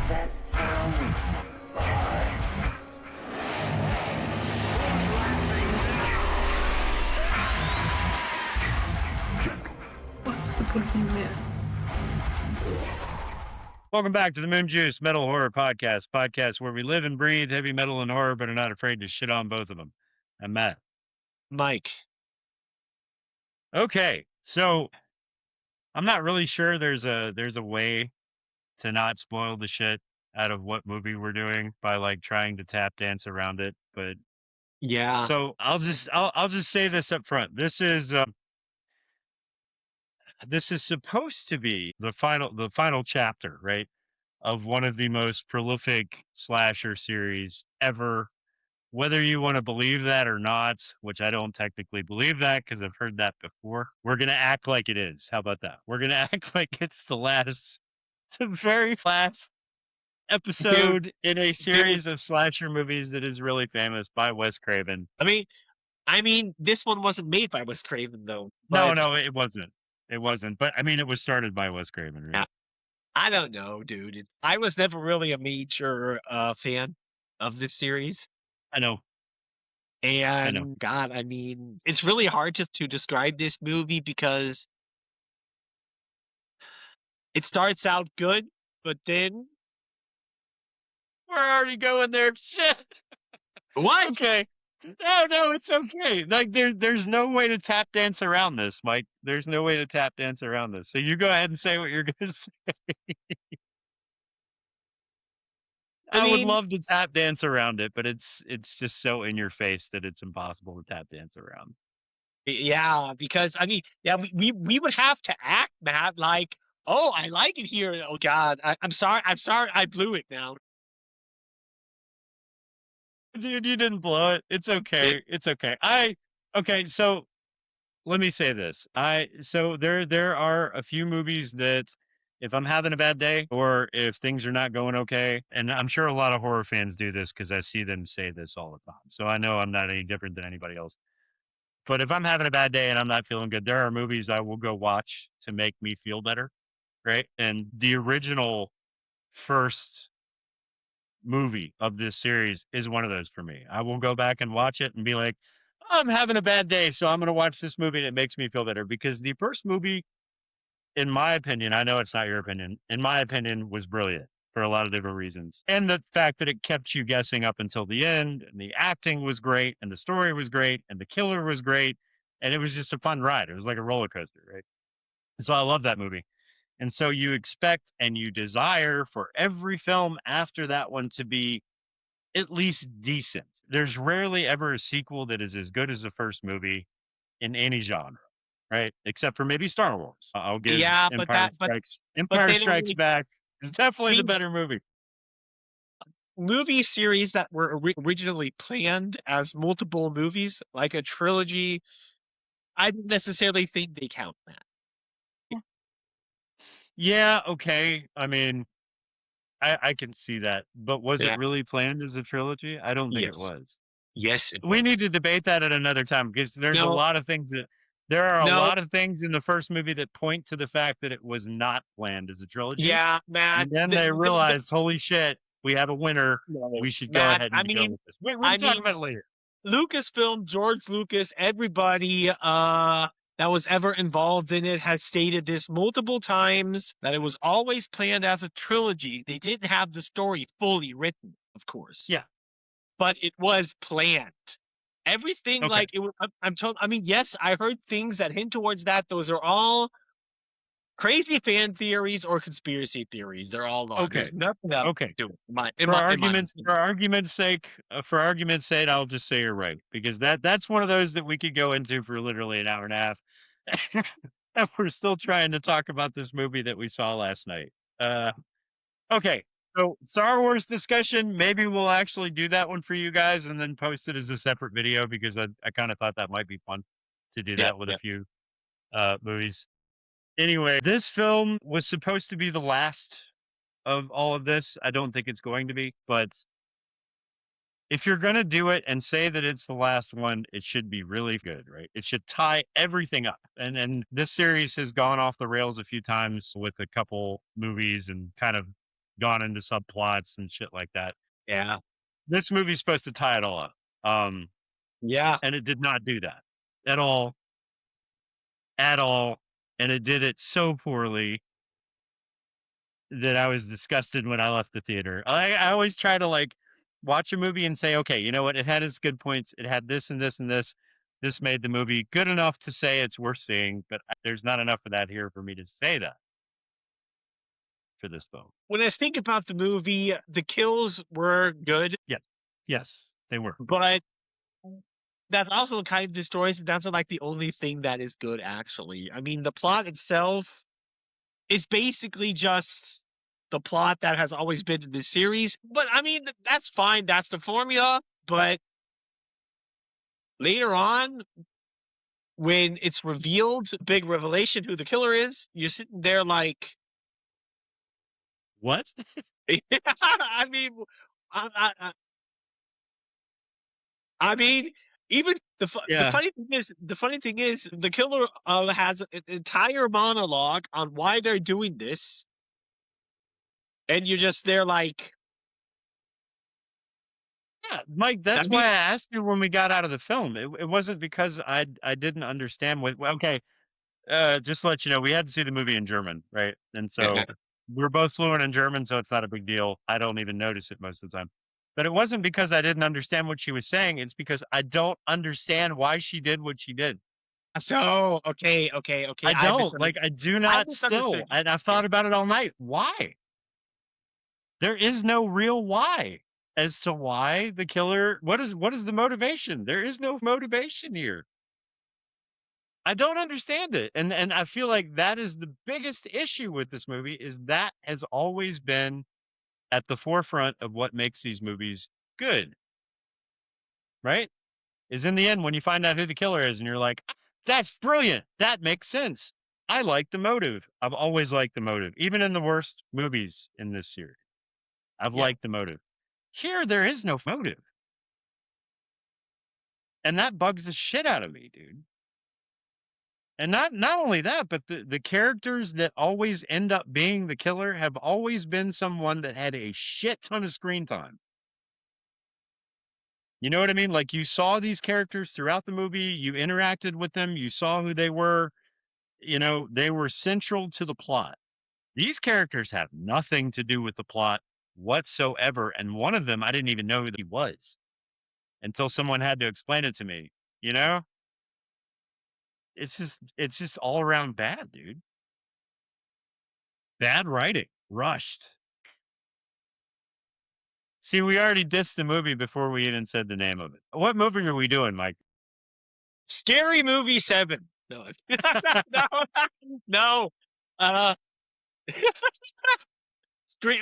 that sound? What's the boogeyman? Welcome back to the Moonjuice Metal Horror Podcast where we live and breathe heavy metal and horror, but are not afraid to shit on both of them. I'm Matt. Mike. Okay, so I'm not really sure there's a way to not spoil the shit out of what movie we're doing by like trying to tap dance around it, but Yeah. so I'll just say this up front. This is supposed to be the final chapter, right, of one of the most prolific slasher series ever. Whether you want to believe that or not, which I don't technically believe that because I've heard that before, we're going to act like it is. How about that? We're going to act like it's the very last episode in a series of slasher movies that is really famous by Wes Craven. I mean, this one wasn't made by Wes Craven, though. No, it wasn't. It wasn't. But I mean, it was started by Wes Craven, right? Yeah. I don't know, dude. I was never really a major fan of this series. I know. And God, I mean, it's really hard to describe this movie because it starts out good, but then we're already going there. Shit. What? Okay. No, it's okay. Like there's no way to tap dance around this, Mike. There's no way to tap dance around this. So you go ahead and say what you're going to say. I would love to tap dance around it, but it's just so in your face that it's impossible to tap dance around. Yeah, because I mean, yeah, we would have to act, Matt, like, oh, I like it here. Oh God, I'm sorry, I blew it now. Dude, you didn't blow it. It's okay. It's okay. Okay, so let me say this. So there are a few movies that if I'm having a bad day or if things are not going okay, and I'm sure a lot of horror fans do this because I see them say this all the time. So I know I'm not any different than anybody else. But if I'm having a bad day and I'm not feeling good, there are movies I will go watch to make me feel better, right? And the original first movie of this series is one of those for me. I will go back and watch it and be like, I'm having a bad day, so I'm going to watch this movie and it makes me feel better. Because the first movie, in my opinion, I know it's not your opinion, in my opinion, was brilliant for a lot of different reasons. And the fact that it kept you guessing up until the end, and the acting was great, and the story was great, and the killer was great, and it was just a fun ride. It was like a roller coaster, right? So I love that movie. And so you expect and you desire for every film after that one to be at least decent. There's rarely ever a sequel that is as good as the first movie in any genre, right? Except for maybe Star Wars. I'll give Empire Strikes Back is definitely the better movie. Movie series that were originally planned as multiple movies, like a trilogy, I don't necessarily think they count that. Yeah, okay. I mean, I can see that. But was it really planned as a trilogy? I don't think it was. Yes. We need to debate that at another time because there's a lot of things a lot of things in the first movie that point to the fact that it was not planned as a trilogy. Yeah, man. And then they realized, holy shit, we have a winner. We should go ahead and go with this. We're talking about it later. Lucasfilm, George Lucas, everybody that was ever involved in it has stated this multiple times, that it was always planned as a trilogy. They didn't have the story fully written, of course. Yeah. But it was planned. Everything like it was, I'm told, I mean, yes, I heard things that hint towards that. Those are all crazy fan theories or conspiracy theories. They're all long. Okay. Nothing else Okay. to it. For argument's sake, I'll just say you're right because that's one of those that we could go into for literally an hour and a half, and we're still trying to talk about this movie that we saw last night. Okay, so Star Wars discussion. Maybe we'll actually do that one for you guys and then post it as a separate video because I kind of thought that might be fun to do that with a few movies. Anyway, this film was supposed to be the last of all of this. I don't think it's going to be, but if you're going to do it and say that it's the last one, it should be really good, right? It should tie everything up. And this series has gone off the rails a few times with a couple movies and kind of gone into subplots and shit like that. Yeah. This movie's supposed to tie it all up. Yeah. And it did not do that at all. At all. And it did it so poorly that I was disgusted when I left the theater. I always try to like watch a movie and say, okay, you know what? It had its good points. It had this and this and this. This made the movie good enough to say it's worth seeing, but there's not enough of that here for me to say that for this film. When I think about the movie, the kills were good. Yes, they were. But that's also kind of destroys. That's not like the only thing that is good, actually. I mean, the plot itself is basically just the plot that has always been in this series. But I mean, that's fine. That's the formula. But later on, when it's revealed, big revelation who the killer is, you're sitting there like, What? I mean, I mean, even the funny thing is, the killer has an entire monologue on why they're doing this, and you're just there like, Yeah, Mike, that's why I asked you when we got out of the film. It wasn't because I didn't understand what. Okay, just to let you know, we had to see the movie in German, right? And so we're both fluent in German, so it's not a big deal. I don't even notice it most of the time. But it wasn't because I didn't understand what she was saying. It's because I don't understand why she did what she did. so okay. I don't like. I do not still, and I've thought about it all night. Why? There is no real why as to why the killer. What is the motivation? There is no motivation here. I don't understand it. And I feel like that is the biggest issue with this movie is that has always been at the forefront of what makes these movies good. Right? Is in the end when you find out who the killer is and you're like, that's brilliant. That makes sense. I like the motive. I've always liked the motive. Even in the worst movies in this series. I've liked the motive. Here there is no motive. And that bugs the shit out of me, dude. And not only that, but the characters that always end up being the killer have always been someone that had a shit ton of screen time. You know what I mean? Like you saw these characters throughout the movie, you interacted with them, you saw who they were, you know, they were central to the plot. These characters have nothing to do with the plot whatsoever. And one of them, I didn't even know who he was until someone had to explain it to me, you know? It's just all around bad, dude. Bad writing, rushed. See, we already dissed the movie before we even said the name of it. What movie are we doing, Mike? Scary Movie 7. No, no.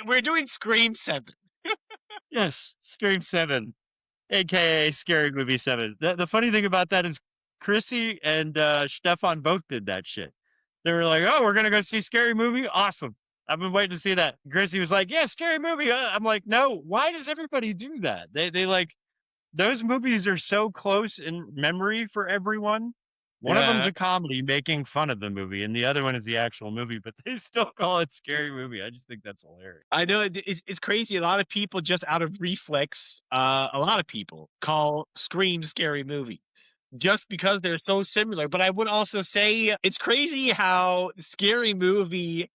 We're doing Scream 7. Yes, Scream 7, aka Scary Movie 7. The funny thing about that is Chrissy and Stefan both did that shit. They were like, oh, we're going to go see Scary Movie? Awesome. I've been waiting to see that. Chrissy was like, yeah, Scary Movie. I'm like, no, why does everybody do that? They like, those movies are so close in memory for everyone. One of them's a comedy making fun of the movie, and the other one is the actual movie, but they still call it Scary Movie. I just think that's hilarious. I know it's crazy. A lot of people just out of reflex, a lot of people call Scream Scary Movie just because they're so similar. But I would also say it's crazy how Scary Movie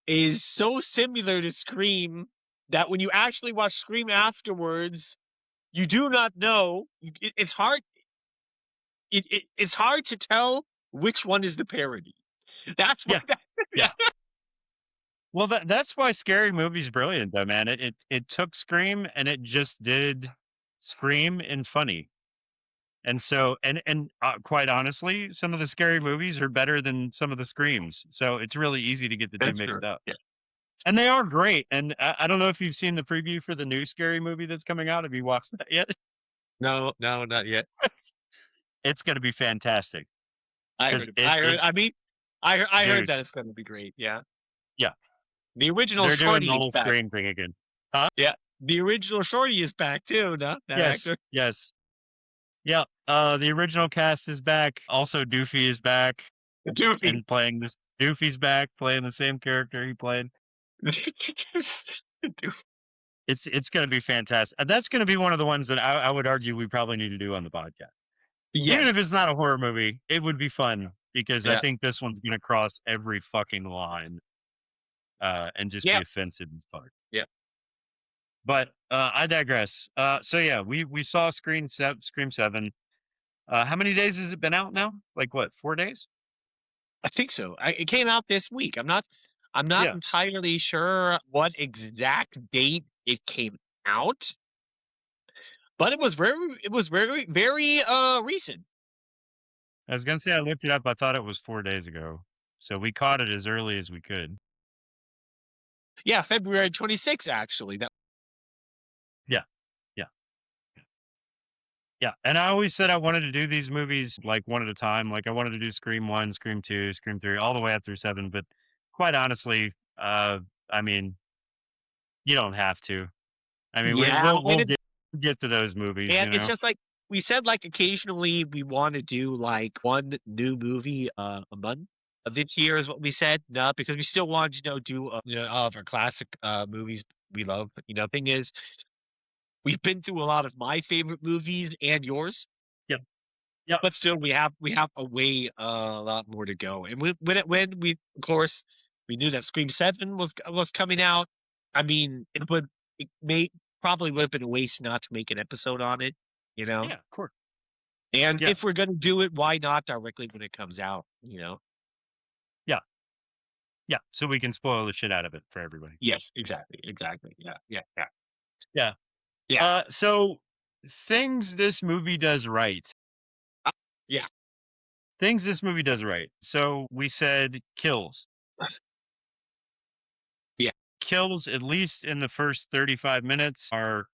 is so similar to Scream that when you actually watch Scream afterwards, you do not know. It's hard. It's hard to tell which one is the parody. That's what. Yeah. Well, that's why Scary Movie's brilliant, though, man. It took Scream and it just did Scream and funny. And so, and quite honestly, some of the Scary Movies are better than some of the Screams. So it's really easy to get the two mixed up. Yeah. And they are great. And I don't know if you've seen the preview for the new Scary Movie that's coming out. Have you watched that yet? No, not yet. It's going to be fantastic. I heard that it's going to be great. Yeah. Yeah. The original They're Shorty doing the whole is back. Scream thing again. Huh? Yeah. The original Shorty is back too, no? Yes. Yes. Yeah. The original cast is back. Also, Doofy is back. Doofy. And playing this. Doofy's back, playing the same character he played. Dude, It's going to be fantastic. That's going to be one of the ones that I would argue we probably need to do on the podcast. Even yes. if it's not a horror movie, it would be fun because I Yeah. think this one's going to cross every fucking line and just be Yeah. offensive as fuck. Yeah. But I digress. So yeah, we saw Scream 7. How many days has it been out now? Like what, 4 days? I think so. It came out this week. I'm not Yeah. entirely sure what exact date it came out, but it was very recent. I was gonna say I looked it up. I thought it was 4 days ago. So we caught it as early as we could. Yeah, February 26th, actually. That Yeah. Yeah. Yeah. And I always said I wanted to do these movies like one at a time. Like I wanted to do Scream 1, Scream 2, Scream 3, all the way up through 7. But quite honestly, I mean, you don't have to. I mean, yeah, we'll get to those movies, and you it's know. just like we said, like occasionally we want to do like one new movie a month. This year is what we said, not because we still want to do all of our classic movies we love. Thing is, we've been through a lot of my favorite movies and yours. Yep. Yep. But still, we have a lot more to go. And when we of course we knew that Scream 7 was coming out. I mean, it probably would have been a waste not to make an episode on it. Yeah, of course. And Yeah. if we're gonna do it, why not directly when it comes out? Yeah. Yeah. So we can spoil the shit out of it for everybody. Yes, exactly. Yeah. Yeah. Yeah. So things this movie does right. Yeah. Things this movie does right. So we said kills. Yeah. Kills, at least in the first 35 minutes, are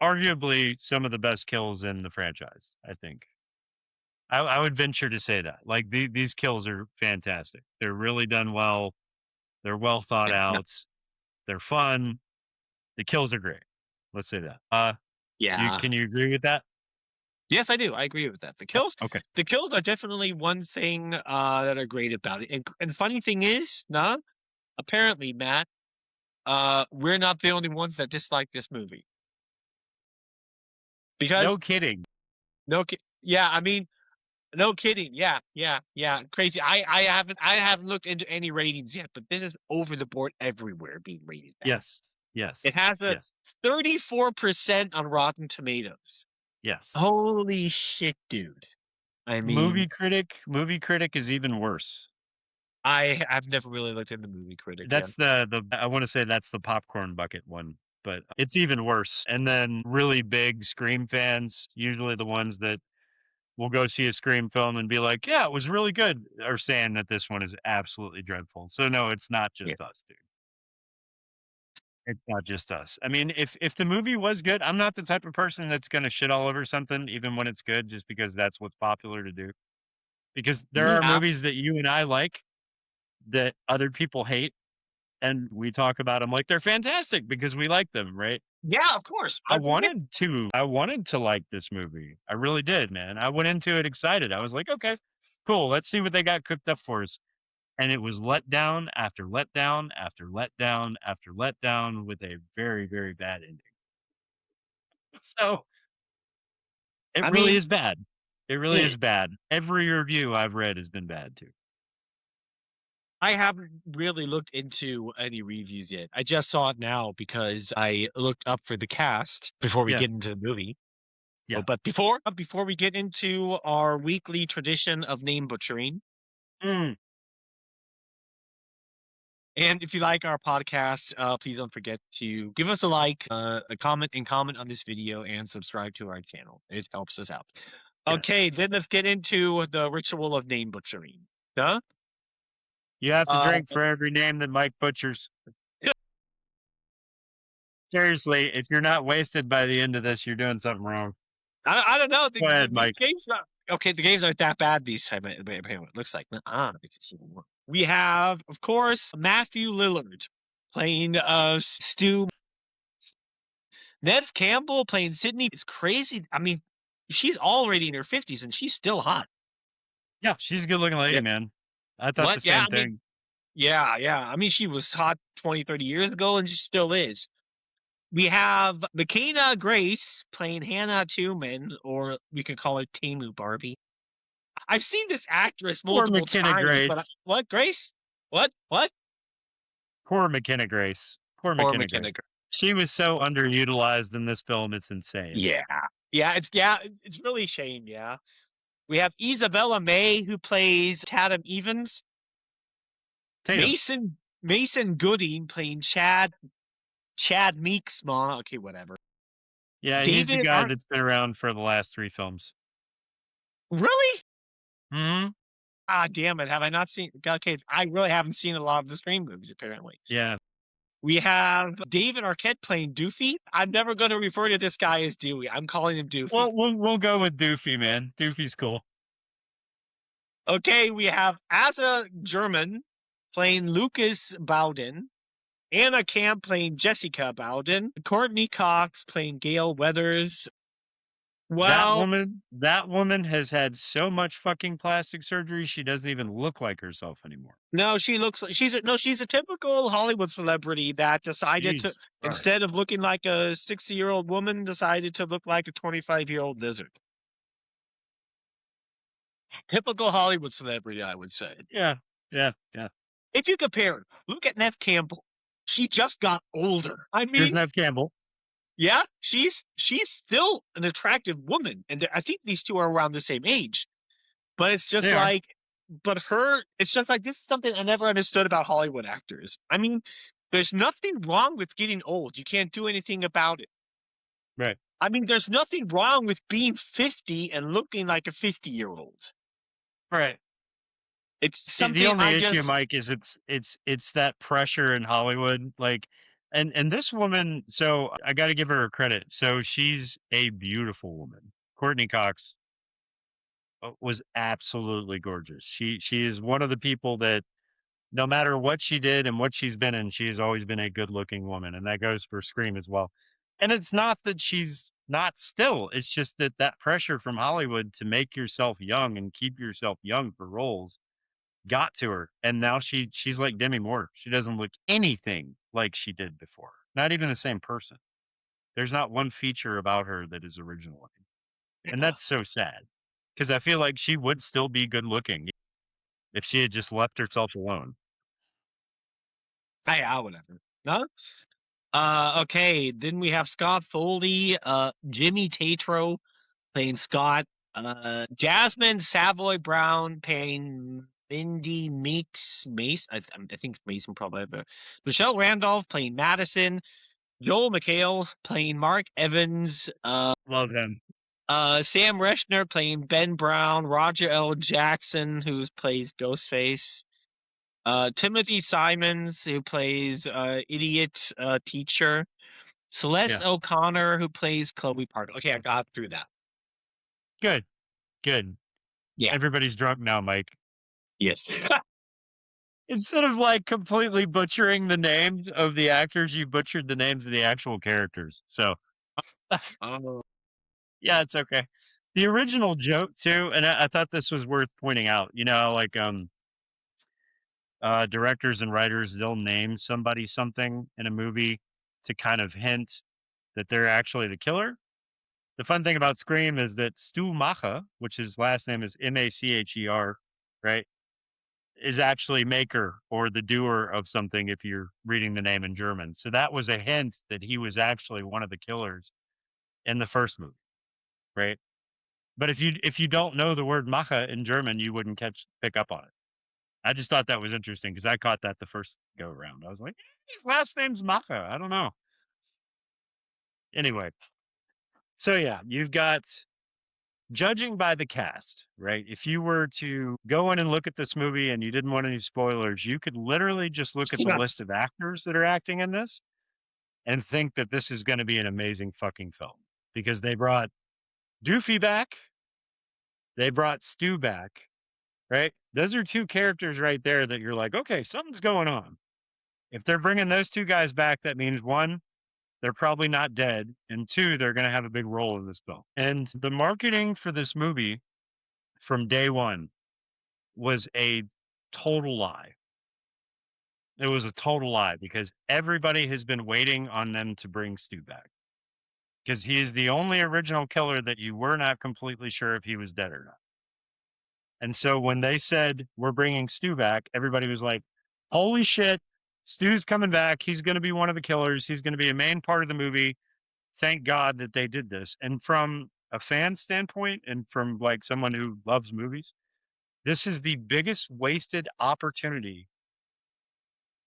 arguably some of the best kills in the franchise, I think. I would venture to say that. Like these kills are fantastic. They're really done well. They're well thought Yeah. out. They're fun. The kills are great. Let's say that. Yeah. Can you agree with that? Yes, I do. I agree with that. Okay. The kills are definitely one thing that are great about it. And funny thing is, apparently, Matt, we're not the only ones that dislike this movie. Because No kidding. yeah, I mean, no kidding. Yeah. Crazy. I haven't looked into any ratings yet, but this is over the board everywhere being rated bad. Yes. It has a 34% on Rotten Tomatoes. Yes. Holy shit, dude. I mean, Movie critic is even worse. I've never really looked into Movie Critic. That's the I want to say that's the popcorn bucket one, but it's even worse. And then really big Scream fans, usually the ones that will go see a Scream film and be like, "Yeah, it was really good," are saying that this one is absolutely dreadful. So no, it's not just us, dude. It's not just us. I mean, if the movie was good, I'm not the type of person that's going to shit all over something even when it's good just because that's what's popular to do. Because there are Yeah. movies that you and I like that other people hate, and we talk about them like they're fantastic because we like them, right? Yeah, of course. I wanted to like this movie. I really did, man. I went into it excited. I was like, okay, cool. Let's see what they got cooked up for us. And it was letdown after letdown after letdown after letdown with a very, very bad ending. So it really is bad. It really is bad. Every review I've read has been bad too. I haven't really looked into any reviews yet. I just saw it now because I looked up for the cast before we get into the movie. Yeah. But before we get into our weekly tradition of name butchering, and if you like our podcast, please don't forget to give us a like, a comment on this video, and subscribe to our channel. It helps us out. Yes. Okay, then let's get into the ritual of name butchering. Huh? You have to drink for every name that Mike butchers. Seriously, if you're not wasted by the end of this, you're doing something wrong. I don't know. Go ahead, Mike. The games aren't that bad these time. It looks like. We have, of course, Matthew Lillard playing Stu. Neve Campbell playing Sydney. It's crazy. I mean, she's already in her 50s and she's still hot. Yeah, she's a good looking lady, man. I thought the same thing. Yeah, yeah. I mean, she was hot 20, 30 years ago, and she still is. We have McKenna Grace playing Hannah Tuman, or we could call her Temu Barbie. I've seen this actress Poor multiple McKenna times, but Grace. what, Grace? What? Poor McKenna Grace. Poor Or McKenna McKenna Grace. Grace. She was so underutilized in this film. It's insane. Yeah. It's really a shame, yeah. We have Isabella May, who plays Tatum Evans. Tatum. Mason Gooding playing Chad Meeks' mom. Okay, whatever. Yeah, he's the David guy Ar- that's been around for the last 3 films. Really? Hmm. Ah, damn it. Have I not seen? Okay, I really haven't seen a lot of the Scream movies, apparently. Yeah. We have David Arquette playing Doofy. I'm never going to refer to this guy as Dewey. I'm calling him Doofy. Well, we'll go with Doofy, man. Doofy's cool. Okay, we have Asa German playing Lucas Bowden. Anna Camp playing Jessica Bowden. Courtney Cox playing Gail Weathers. Well, that woman has had so much fucking plastic surgery, she doesn't even look like herself anymore. no, she looks like she's a typical Hollywood celebrity that decided to, Jesus instead of looking like a 60-year-old woman, decided to look like a 25-year-old lizard. Typical Hollywood celebrity, I would say. Yeah. If you compare, look at Neve Campbell. She just got older. I Here's mean, Neve Campbell. yeah, she's still an attractive woman, and I think these two are around the same age. But it's just They are. like, it's just like, this is something I never understood about Hollywood actors. I mean, there's nothing wrong with getting old. You can't do anything about it. Right. I mean, there's nothing wrong with being 50 and looking like a 50-year-old. Right. It's something The only I issue, just, Mike, is it's that pressure in Hollywood. Like, and this woman, so I got to give her credit. So she's a beautiful woman. Courtney Cox was absolutely gorgeous. She is one of the people that no matter what she did and what she's been in, she has always been a good looking woman. And that goes for Scream as well. And it's not that she's not still, it's just that that pressure from Hollywood to make yourself young and keep yourself young for roles got to her. And now she's like Demi Moore. She doesn't look anything like she did before. Not even the same person. There's not one feature about her that is original. And that's so sad. Because I feel like she would still be good looking if she had just left herself alone. yeah, whatever. No? Okay, then we have Scott Foley, Jimmy Tatro playing Scott, Jasmine Savoy Brown playing Mindy Mace. I think Mason probably, but Michelle Randolph playing Madison, Joel McHale playing Mark Evans, Love him. Sam Reshner playing Ben Brown, Roger L. Jackson, who plays Ghostface, Timothy Simons, who plays idiot teacher, Celeste O'Connor, who plays Chloe Parker. Okay, I got through that. Good. Yeah. Everybody's drunk now, Mike. Yes. Instead of like completely butchering the names of the actors, you butchered the names of the actual characters. So, yeah, it's okay. The original joke too, and I thought this was worth pointing out. You know, like directors and writers, they'll name somebody something in a movie to kind of hint that they're actually the killer. The fun thing about Scream is that Stu Macher, which his last name is Macher, right, is actually maker or the doer of something if you're reading the name in German. So that was a hint that he was actually one of the killers in the first movie, right? But if you don't know the word Macher in German, you wouldn't pick up on it. I just thought that was interesting because I caught that the first go around. I was like, his last name's Macher. I don't know. Anyway, so yeah, you've got, judging by the cast, right? If you were to go in and look at this movie and you didn't want any spoilers, you could literally just look at the list of actors that are acting in this and think that this is going to be an amazing fucking film because they brought Doofy back. They brought Stu back, right? Those are two characters right there that you're like, okay, something's going on. If they're bringing those two guys back, that means one, they're probably not dead. And two, they're going to have a big role in this film. And the marketing for this movie from day one was a total lie. It was a total lie because everybody has been waiting on them to bring Stu back because he is the only original killer that you were not completely sure if he was dead or not. And so when they said we're bringing Stu back, everybody was like, "Holy shit, Stu's coming back. He's going to be one of the killers. He's going to be a main part of the movie." Thank God that they did this. And from a fan standpoint, and from like someone who loves movies, this is the biggest wasted opportunity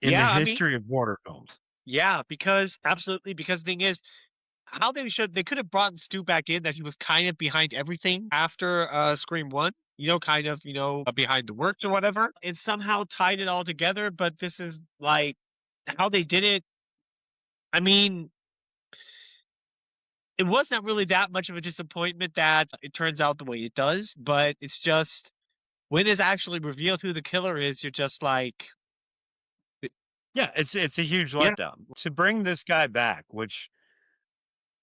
in the Yeah, I mean, history of horror films. yeah, because absolutely. Because the thing is, how they could have brought Stu back in that he was kind of behind everything after Scream 1, kind of, behind the works or whatever, and somehow tied it all together. But this is like how they did it. I mean, it was not really that much of a disappointment that it turns out the way it does, but it's just when it's actually revealed who the killer is, you're just like, Yeah, it's a huge yeah, letdown. To bring this guy back, which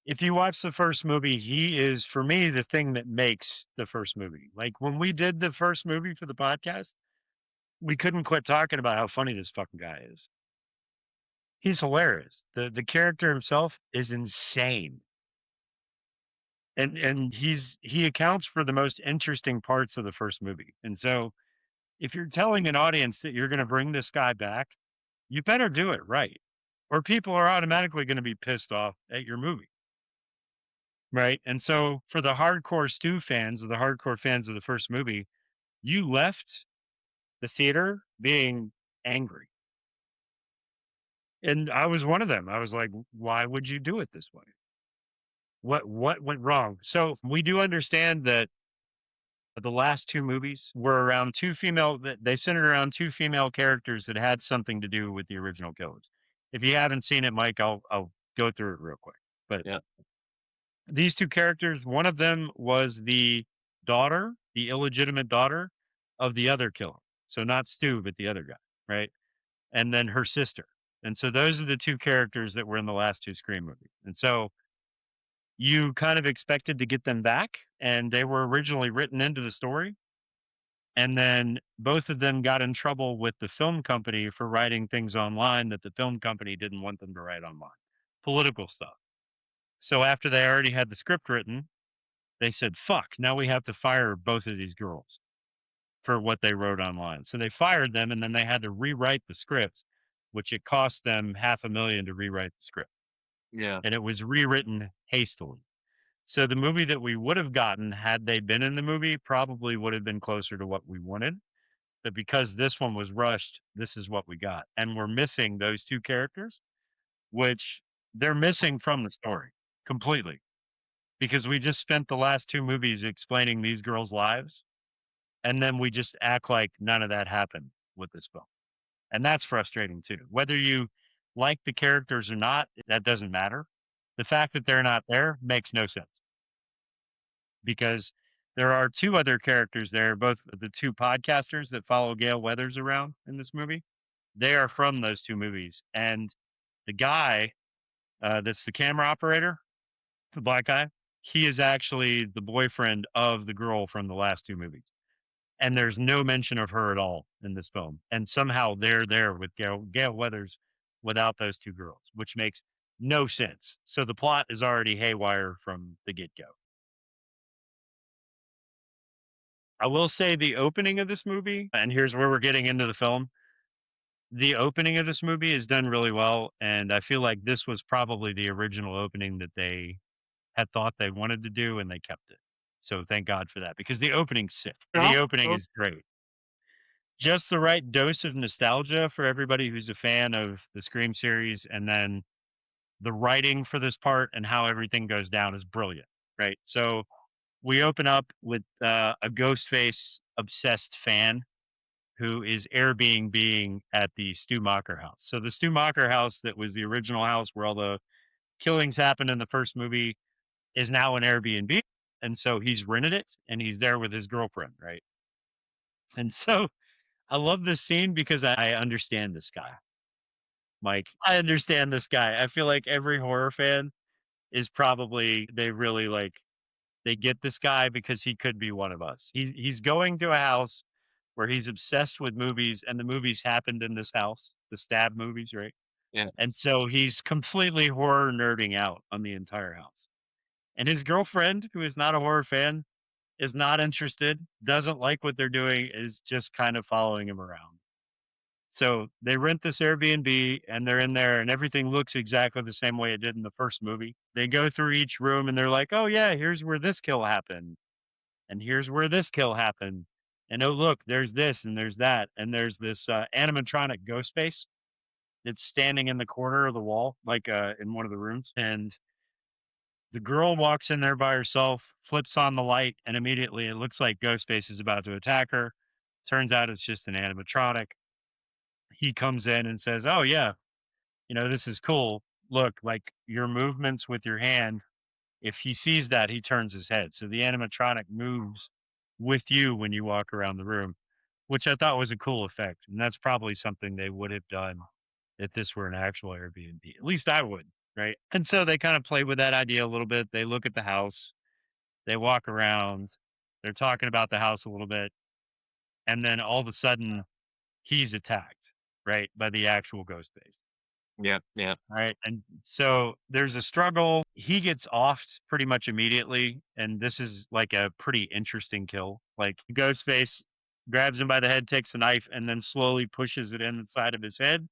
if you watch the first movie, he is for me the thing that makes the first movie. Like when we did the first movie for the podcast, we couldn't quit talking about how funny this fucking guy is. He's hilarious. The character himself is insane. And he accounts for the most interesting parts of the first movie. And so if you're telling an audience that you're going to bring this guy back, you better do it right. Or people are automatically going to be pissed off at your movie. Right. And so for the hardcore Stu fans, or the hardcore fans of the first movie, you left the theater being angry. And I was one of them. I was like, why would you do it this way? What went wrong? So we do understand that the last two movies were around they centered around two female characters that had something to do with the original killers. If you haven't seen it, Mike, I'll go through it real quick. But yeah, these two characters, one of them was the daughter, the illegitimate daughter of the other killer. So not Stu, but the other guy, right? And then her sister. And so those are the two characters that were in the last two Scream movies. And so you kind of expected to get them back, and they were originally written into the story. And then both of them got in trouble with the film company for writing things online that the film company didn't want them to write online, political stuff. So after they already had the script written, they said, fuck, now we have to fire both of these girls for what they wrote online. So they fired them, and then they had to rewrite the script, which it cost them $500,000 to rewrite the script. yeah. And it was rewritten hastily. So the movie that we would have gotten had they been in the movie probably would have been closer to what we wanted. But because this one was rushed, this is what we got. And we're missing those two characters, which they're missing from the story completely. Because we just spent the last two movies explaining these girls' lives. And then we just act like none of that happened with this film. And that's frustrating too. Whether you like the characters or not, that doesn't matter. The fact that they're not there makes no sense because there are two other characters there, both the two podcasters that follow Gale Weathers around in this movie. They are from those two movies. And the guy that's the camera operator, the black guy, he is actually the boyfriend of the girl from the last two movies. And there's no mention of her at all in this film. And somehow they're there with Gale Weathers without those two girls, which makes no sense. So the plot is already haywire from the get-go. I will say the opening of this movie, and here's where we're getting into the film. The opening of this movie is done really well, and I feel like this was probably the original opening that they had thought they wanted to do, and they kept it. So thank God for that, because the opening's sick. Yeah, The opening well, is great. Just the right dose of nostalgia for everybody who's a fan of the Scream series, and then the writing for this part and how everything goes down is brilliant, right? So we open up with a Ghostface obsessed fan who is Airbnb at the Stu Macher house. So the Stu Macher house that was the original house where all the killings happened in the first movie is now an Airbnb. And so he's rented it and he's there with his girlfriend, right? And so I love this scene because I understand this guy, Mike. I understand this guy. I feel like every horror fan is probably, they really like, they get this guy because he could be one of us. He's going to a house where he's obsessed with movies, and the movies happened in this house, the stab movies, right? Yeah. And so he's completely horror nerding out on the entire house. And his girlfriend, who is not a horror fan, is not interested, doesn't like what they're doing, is just kind of following him around. So they rent this Airbnb and they're in there and everything looks exactly the same way it did in the first movie. They go through each room and they're like, oh, yeah, here's where this kill happened. And here's where this kill happened. And oh, look, there's this and there's that. And there's this animatronic Ghostface that's standing in the corner of the wall, like in one of the rooms. And the girl walks in there by herself, flips on the light, and immediately it looks like Ghostface is about to attack her. Turns out it's just an animatronic. He comes in and says, oh, yeah, this is cool. Look, like your movements with your hand, if he sees that, he turns his head. So the animatronic moves with you when you walk around the room, which I thought was a cool effect. And that's probably something they would have done if this were an actual Airbnb. At least I would, right? And so they kind of play with that idea a little bit. They look at the house, they walk around, they're talking about the house a little bit. And then all of a sudden, he's attacked, right, by the actual Ghostface. Yeah. Yeah. Right. And so there's a struggle. He gets offed pretty much immediately. And this is like a pretty interesting kill. Like Ghostface grabs him by the head, takes a knife, and then slowly pushes it in the side of his head.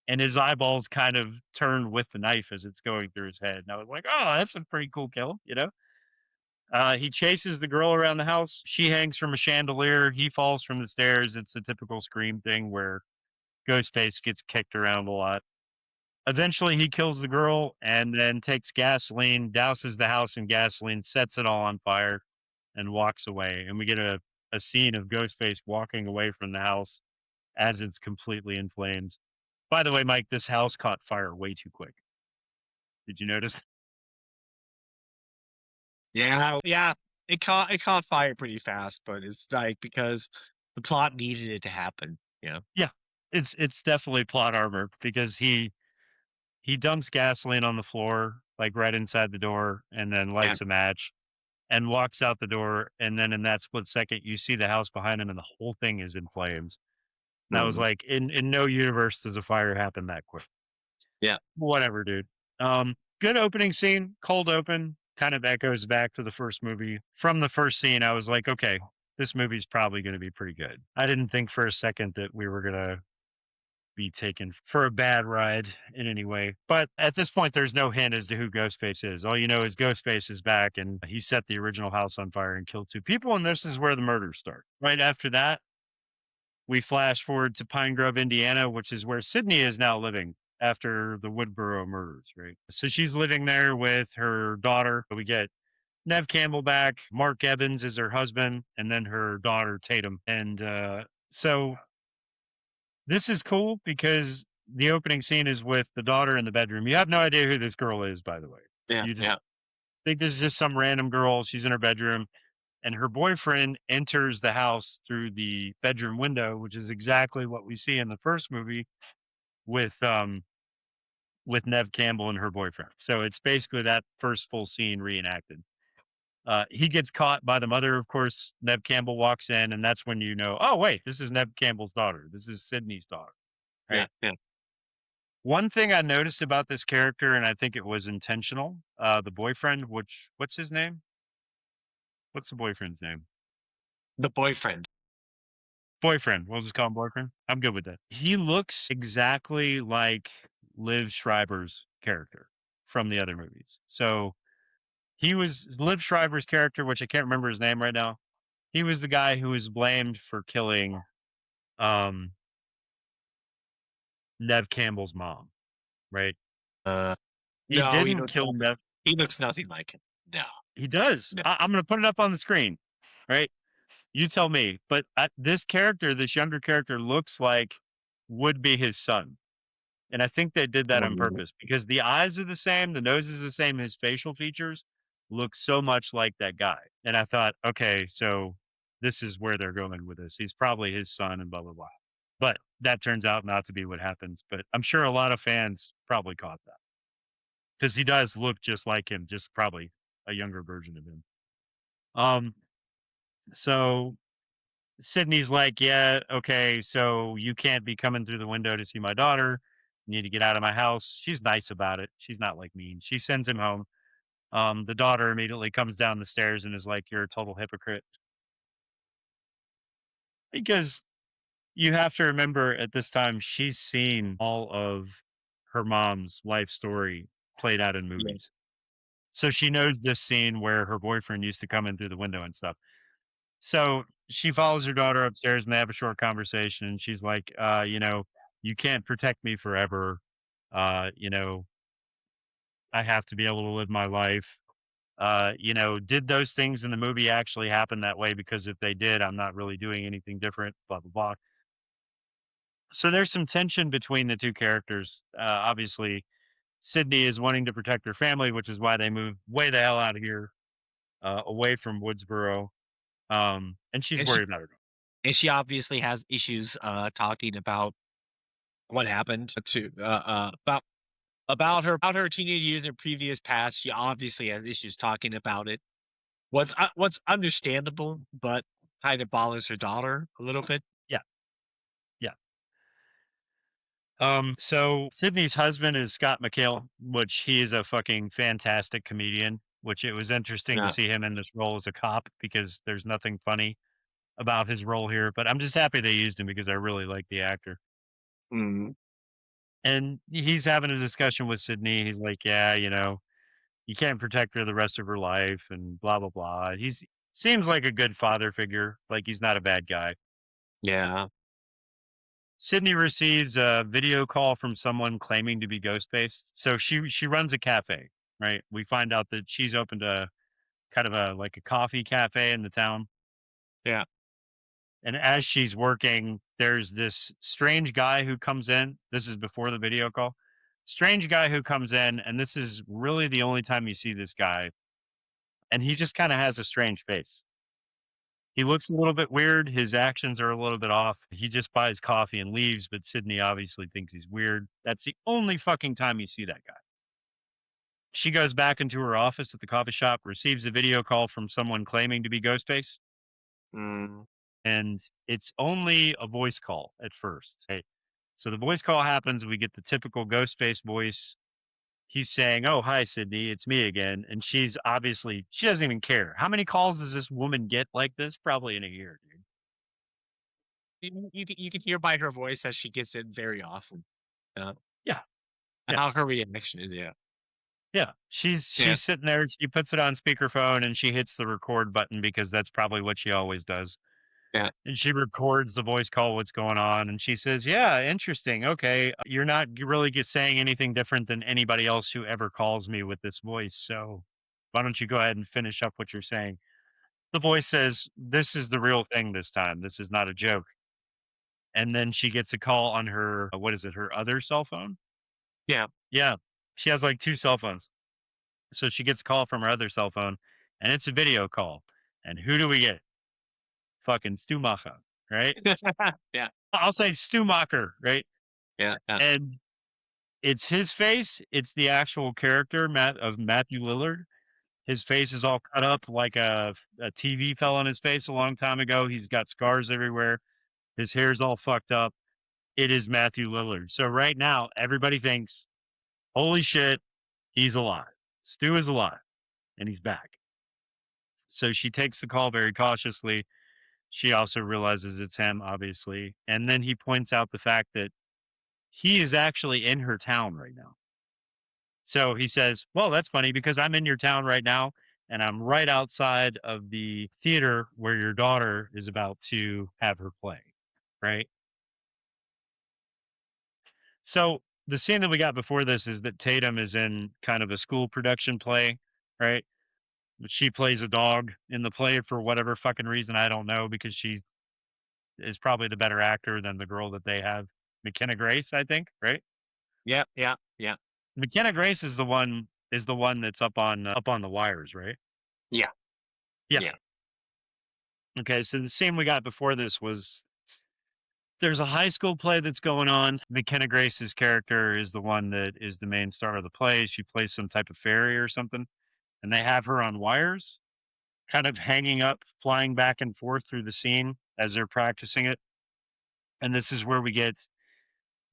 And his eyeballs kind of turn with the knife as it's going through his head. And I was like, oh, that's a pretty cool kill, He chases the girl around the house. She hangs from a chandelier. He falls from the stairs. It's a typical Scream thing where Ghostface gets kicked around a lot. Eventually, he kills the girl and then takes gasoline, douses the house in gasoline, sets it all on fire, and walks away. And we get a scene of Ghostface walking away from the house as it's completely in flames. By the way, Mike, this house caught fire way too quick. Did you notice? Yeah. Yeah. It caught fire pretty fast, but it's like because the plot needed it to happen. Yeah. Yeah, it's definitely plot armor because he dumps gasoline on the floor, like right inside the door, and then Yeah. lights a match and walks out the door. And then in that split second, you see the house behind him and the whole thing is in flames. And I was Mhm. like, in no universe does a fire happen that quick. Yeah. Whatever, dude. Good opening scene, cold open, kind of echoes back to the first movie. From the first scene, I was like, okay, this movie's probably going to be pretty good. I didn't think for a second that we were going to be taken for a bad ride in any way. But at this point, there's no hint as to who Ghostface is. All you know is Ghostface is back and he set the original house on fire and killed 2 people. And this is where the murders start. Right after that, we flash forward to Pine Grove, Indiana, which is where Sydney is now living after the Woodboro murders, right? So she's living there with her daughter. We get Neve Campbell back. Mark Evans is her husband, and then her daughter, Tatum. And so this is cool because the opening scene is with the daughter in the bedroom. You have no idea who this girl is, by the way. Yeah. You just Yeah. think this is just some random girl. She's in her bedroom, and her boyfriend enters the house through the bedroom window, which is exactly what we see in the first movie with Neve Campbell and her boyfriend. So it's basically that first full scene reenacted. He gets caught by the mother, of course. Neve Campbell walks in, and that's when you know, oh, wait, this is Neve Campbell's daughter. This is Sydney's daughter. Yeah. Right? Yeah. One thing I noticed about this character, and I think it was intentional, the boyfriend, what's his name? What's the boyfriend's name? The boyfriend. Boyfriend. We'll just call him boyfriend. I'm good with that. He looks exactly like Liv Schreiber's character from the other movies. So he was Liv Schreiber's character, which I can't remember his name right now. He was the guy who was blamed for killing Neve Campbell's mom, right? He No, didn't kill Neve. he looks nothing like him. No. He does. No. I'm going to put it up on the screen, right? You tell me. But this character, this younger character, looks like would be his son. And I think they did that on purpose because the eyes are the same, the nose is the same, his facial features look so much like that guy. And I thought, okay, so this is where they're going with this. He's probably his son and blah, blah, blah. But that turns out not to be what happens. But I'm sure a lot of fans probably caught that because he does look just like him, just probably a younger version of him. So Sydney's like, yeah, okay, so you can't be coming through the window to see my daughter. You need to get out of my house. She's nice about it. She's not like mean. She sends him home. The daughter immediately comes down the stairs and is like, you're a total hypocrite. Because you have to remember at this time, she's seen all of her mom's life story played out in Yeah. movies. So she knows this scene where her boyfriend used to come in through the window and stuff. So she follows her daughter upstairs and they have a short conversation. And she's like, you can't protect me forever. Uh, you know, I have to be able to live my life. Did those things in the movie actually happen that way? Because if they did, I'm not really doing anything different, blah, blah, blah. So there's some tension between the two characters. Obviously, Sydney is wanting to protect her family, which is why they moved way the hell out of here, away from Woodsboro. And she's And she worried about her. and she obviously has issues talking about what happened to about her teenage years in her previous past. She obviously has issues talking about it. What's understandable, but kind of bothers her daughter a little bit. Yeah, yeah. So Sydney's husband is Scott McHale, which he is a fucking fantastic comedian. Which it was interesting to Yeah. see him in this role as a cop because there's nothing funny about his role here. But I'm just happy they used him because I really like the actor. Mm. And he's having a discussion with Sydney. He's like, "Yeah, you can't protect her the rest of her life," and blah blah blah. He's seems like a good father figure. Like he's not a bad guy. Yeah. Sydney receives a video call from someone claiming to be Ghostface. So she runs a cafe, right? We find out that she's opened a kind of a coffee cafe in the town. Yeah. And as she's working, there's this strange guy who comes in. This is before the video call. Strange guy who comes in, and this is really the only time you see this guy. And he just kind of has a strange face. He looks a little bit weird. His actions are a little bit off. He just buys coffee and leaves, but Sydney obviously thinks he's weird. That's the only fucking time you see that guy. She goes back into her office at the coffee shop, receives a video call from someone claiming to be Ghostface, Mm. and it's only a voice call at first. Hey, so the voice call happens. We get the typical Ghostface voice. He's saying, "Oh, hi, Sydney. It's me again." And she doesn't even care. How many calls does this woman get like this? Probably in a year, dude. You can hear by her voice that she gets it very often. Uh, Yeah. and Yeah. how her reaction is. Yeah. Yeah. Yeah. She's sitting there, she puts it on speakerphone and she hits the record button because that's probably what she always does. Yeah. And she records the voice call, what's going on. And she says, "Yeah, interesting. Okay. You're not really saying anything different than anybody else who ever calls me with this voice. So why don't you go ahead and finish up what you're saying?" The voice says, "This is the real thing this time. This is not a joke." And then she gets a call on her, what is it, her other cell phone? Yeah. Yeah. She has like two cell phones. So she gets a call from her other cell phone and it's a video call. And who do we get? Fucking Stu Macher, right? Yeah. I'll say Stu Macher, right? Yeah. Yeah. And it's his face. It's the actual character of Matthew Lillard. His face is all cut up like a TV fell on his face a long time ago. He's got scars everywhere. His hair's all fucked up. It is Matthew Lillard. So right now, everybody thinks, holy shit, he's alive. Stu is alive and he's back. So she takes the call very cautiously. She also realizes it's him, obviously. And then he points out the fact that he is actually in her town right now. So he says, "Well, that's funny because I'm in your town right now and I'm right outside of the theater where your daughter is about to have her play." Right. So the scene that we got before this is that Tatum is in kind of a school production play. Right. But she plays a dog in the play for whatever fucking reason. I don't know because she is probably the better actor than the girl that they have, McKenna Grace, I think. Right. Yeah. Yeah. Yeah. McKenna Grace is the one that's up on the wires. Right. Yeah. Yeah. Yeah. Okay, so the scene we got before this was there's a high school play that's going on. McKenna Grace's character is the one that is the main star of the play. She plays some type of fairy or something, and they have her on wires. kind of hanging up, flying back and forth through the scene as they're practicing it. And this is where we get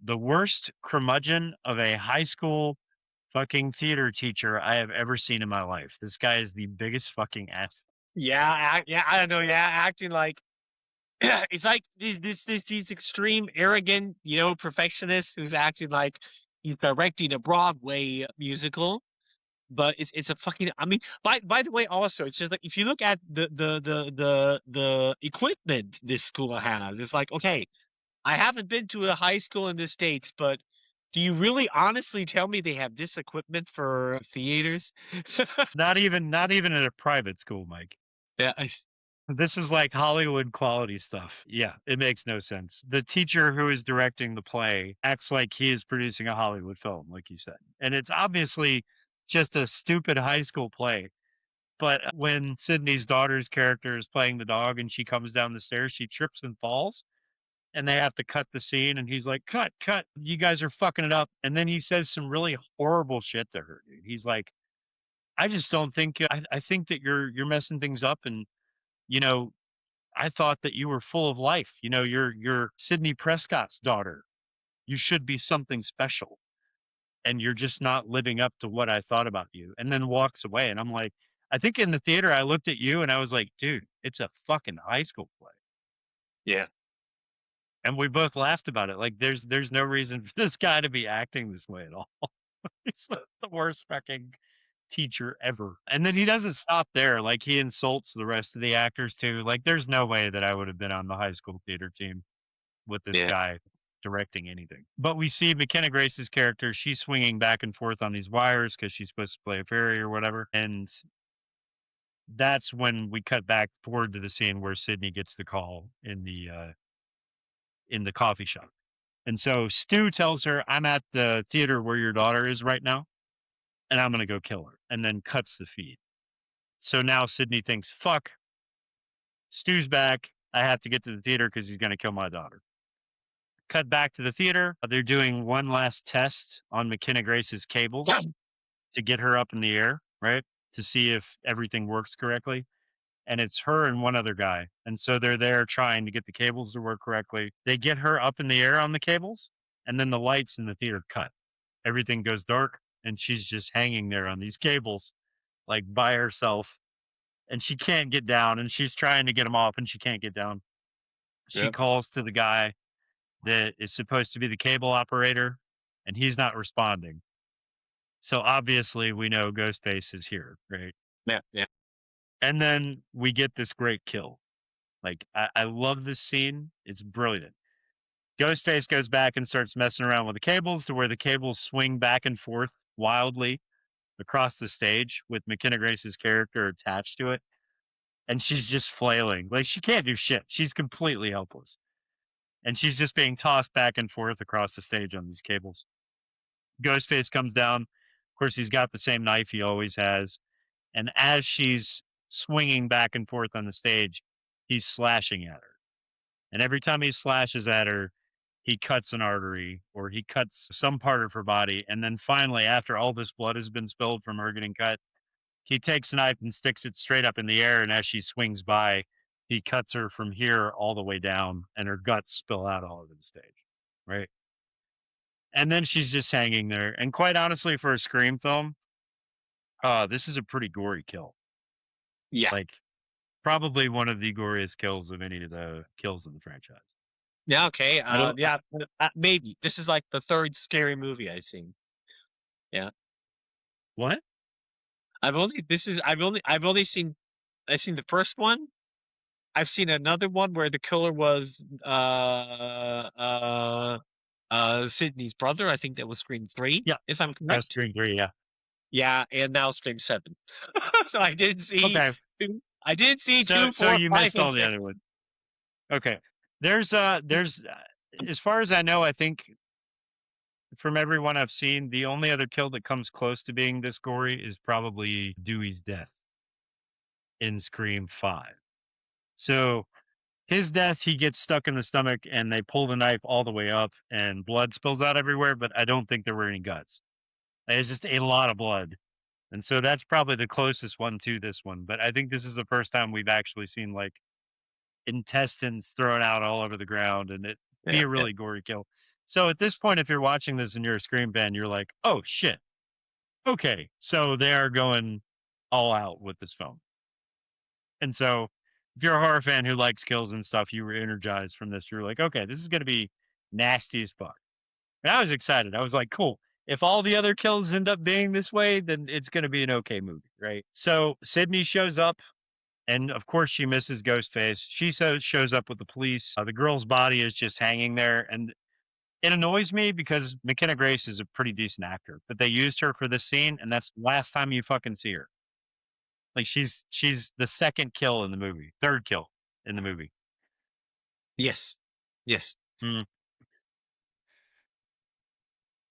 the worst curmudgeon of a high school fucking theater teacher I have ever seen in my life. This guy is the biggest fucking ass. Yeah, I don't know. Yeah, acting like it's like these extreme arrogant, perfectionist who's acting like he's directing a Broadway musical, but it's a fucking. I mean, by the way, also it's just like if you look at the equipment this school has, it's like okay, I haven't been to a high school in the States, but do you really honestly tell me they have this equipment for theaters? Not even at a private school, Mike. Yeah, This is like Hollywood quality stuff. Yeah, it makes no sense. The teacher who is directing the play acts like he is producing a Hollywood film, like you said. And it's obviously just a stupid high school play. But when Sydney's daughter's character is playing the dog and she comes down the stairs, she trips and falls and they have to cut the scene. And he's like, cut. You guys are fucking it up. And then he says some really horrible shit to her, dude. He's like, I just don't think, I think that you're messing things up. And, you know, I thought that you were full of life. You know, you're Sidney Prescott's daughter. You should be something special. And you're just not living up to what I thought about you. And then walks away. And I'm like, I think in the theater, I looked at you and I was like, dude, it's a fucking high school play. yeah. And we both laughed about it. Like, there's no reason for this guy to be acting this way at all. He's the worst fucking teacher ever. And then he doesn't stop there. Like, he insults the rest of the actors too. Like, there's no way that I would have been on the high school theater team with this Yeah. guy directing anything. But we see McKenna Grace's character. She's swinging back and forth on these wires because she's supposed to play a fairy or whatever. And that's when we cut back forward to the scene where Sydney gets the call in the coffee shop. And so Stu tells her, I'm at the theater where your daughter is right now, and I'm going to go kill her, and then cuts the feed. So now Sydney thinks, fuck, Stu's back. I have to get to the theater because he's going to kill my daughter. Cut back to the theater. They're doing one last test on McKenna Grace's cables to get her up in the air, right? To see if everything works correctly. And it's her and one other guy. And so they're there trying to get the cables to work correctly. They get her up in the air on the cables, and then the lights in the theater cut. Everything goes dark, and she's just hanging there on these cables, like by herself. And she can't get down, and she's trying to get them off, and she can't get down. She calls to the guy that is supposed to be the cable operator, and he's not responding. So obviously we know Ghostface is here, right? Yeah. And then we get this great kill. Like, I love this scene. It's brilliant. Ghostface goes back and starts messing around with the cables to where the cables swing back and forth wildly across the stage with McKenna Grace's character attached to it. And she's just flailing. Like, she can't do shit. She's completely helpless. And she's just being tossed back and forth across the stage on these cables. Ghostface comes down. Of course, he's got the same knife he always has. And as she's swinging back and forth on the stage, he's slashing at her. And every time he slashes at her, he cuts an artery or he cuts some part of her body. And then finally, after all this blood has been spilled from her getting cut, he takes a knife and sticks it straight up in the air. And as she swings by, he cuts her from here all the way down and her guts spill out all over the stage. Right. And then she's just hanging there. And quite honestly, for a Scream film, this is a pretty gory kill. Yeah. Like, probably one of the goriest kills of any of the kills in the franchise. Yeah. Okay. Yeah. Maybe this is like the third scary movie I've seen. Yeah. What? I've only seen the first one. I've seen another one where the killer was Sydney's brother. I think that was Scream 3. Yeah. If I'm That's correct. Scream 3, yeah. Yeah, and now Scream 7. So I didn't see. Okay. I didn't see So, 2, 4, so you 5, missed and all the 6. other ones. Okay. There's as far as I know, I think from everyone I've seen, the only other kill that comes close to being this gory is probably Dewey's death in Scream 5. So his death, he gets stuck in the stomach and they pull the knife all the way up and blood spills out everywhere, but I don't think there were any guts. There's just a lot of blood And so that's probably the closest one to this one. But I think this is the first time we've actually seen like intestines thrown out all over the ground and it be Yeah, a yeah. really gory kill. So at this point, if you're watching this and you're a Scream fan, you're like, oh shit. Okay. So they are going all out with this film. And so if you're a horror fan who likes kills and stuff, you were energized from this. You're like, okay, this is going to be nasty as fuck. And I was excited. I was like, cool. If all the other kills end up being this way, then it's going to be an okay movie, right? So Sydney shows up, and of course she misses Ghostface. She shows up with the police. The girl's body is just hanging there, and it annoys me because McKenna Grace is a pretty decent actor, but they used her for this scene, and that's the last time you fucking see her. Like she's the second kill in the movie, third kill in the movie. Yes. Yes. Mm.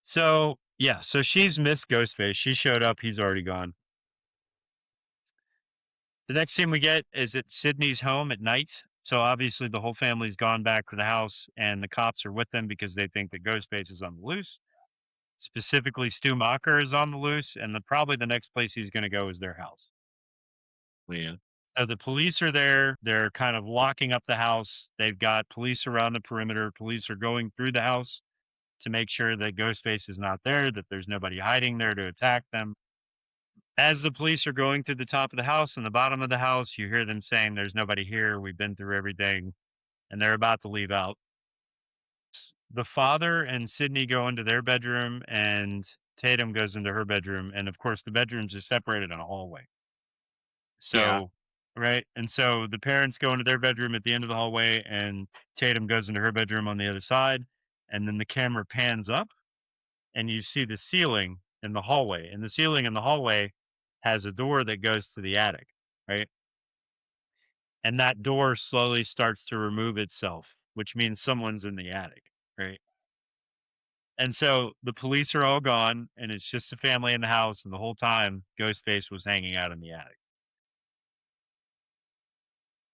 So yeah, so she's missed Ghostface. She showed up, he's already gone. The next scene we get is at Sydney's home at night. So obviously the whole family's gone back to the house and the cops are with them because they think that Ghostface is on the loose. Specifically, Stu Macher is on the loose, and probably the next place he's going to go is their house. Yeah. So the police are there. They're kind of locking up the house. They've got police around the perimeter. Police are going through the house to make sure that Ghostface is not there, that there's nobody hiding there to attack them. As the police are going through the top of the house and the bottom of the house, you hear them saying, there's nobody here. We've been through everything. And they're about to leave out. The father and Sydney go into their bedroom, and Tatum goes into her bedroom. And of course, the bedrooms are separated in a hallway. Yeah. So, right. And so the parents go into their bedroom at the end of the hallway, and Tatum goes into her bedroom on the other side. And then the camera pans up, and you see the ceiling in the hallway. And the ceiling in the hallway has a door that goes to the attic, right? And that door slowly starts to remove itself, which means someone's in the attic, right? And so the police are all gone, and it's just the family in the house. And the whole time, Ghostface was hanging out in the attic.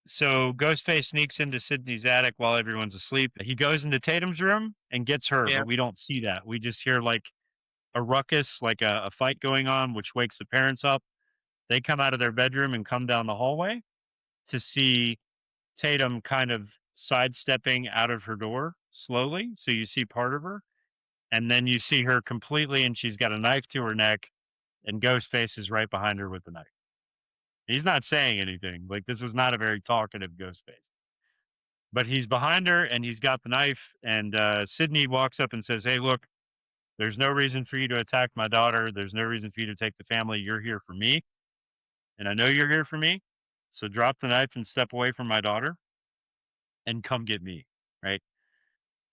So Ghostface sneaks into Sydney's attic while everyone's asleep. He goes into Tatum's room and gets her, Yeah. but we don't see that. We just hear like a ruckus, like a fight going on, which wakes the parents up. They come out of their bedroom and come down the hallway to see Tatum kind of sidestepping out of her door slowly. So you see part of her, and then you see her completely, and she's got a knife to her neck, and Ghostface is right behind her with the knife. He's not saying anything. Like, this is not a very talkative Ghostface. But he's behind her, and he's got the knife, and Sydney walks up and says, hey, look, there's no reason for you to attack my daughter. There's no reason for you to take the family. You're here for me, and I know you're here for me. So drop the knife and step away from my daughter and come get me, right?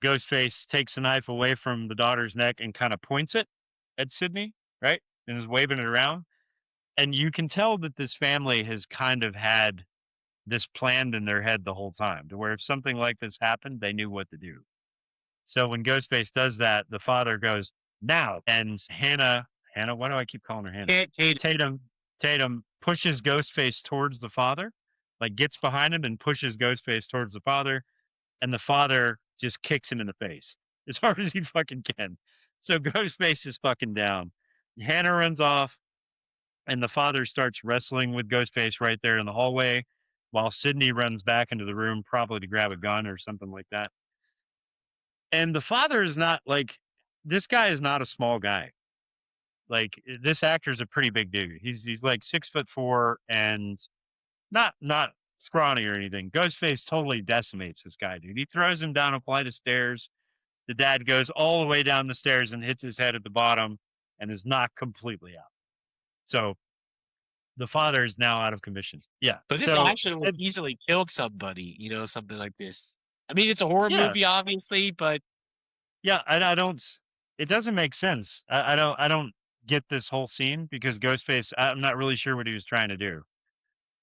Ghostface takes the knife away from the daughter's neck and kind of points it at Sydney, right? And is waving it around. And you can tell that this family has kind of had this planned in their head the whole time, to where if something like this happened, they knew what to do. So when Ghostface does that, the father goes, now. And Hannah, why do I keep calling her Hannah? Tatum pushes Ghostface towards the father, like gets behind him and pushes Ghostface towards the father. And the father just kicks him in the face as hard as he fucking can. So Ghostface is fucking down. Hannah runs off, and the father starts wrestling with Ghostface right there in the hallway, while Sydney runs back into the room, probably to grab a gun or something like that. And the father is not like, this guy is not a small guy. Like, this actor's a pretty big dude. He's like 6'4" and not scrawny or anything. Ghostface totally decimates this guy, dude. He throws him down a flight of stairs. The dad goes all the way down the stairs and hits his head at the bottom and is knocked completely out. So the father is now out of commission. Yeah. But this action would easily killed somebody, something like this. I mean, it's a horror movie, obviously, but yeah, I don't. It doesn't make sense. I don't get this whole scene because Ghostface. I'm not really sure what he was trying to do.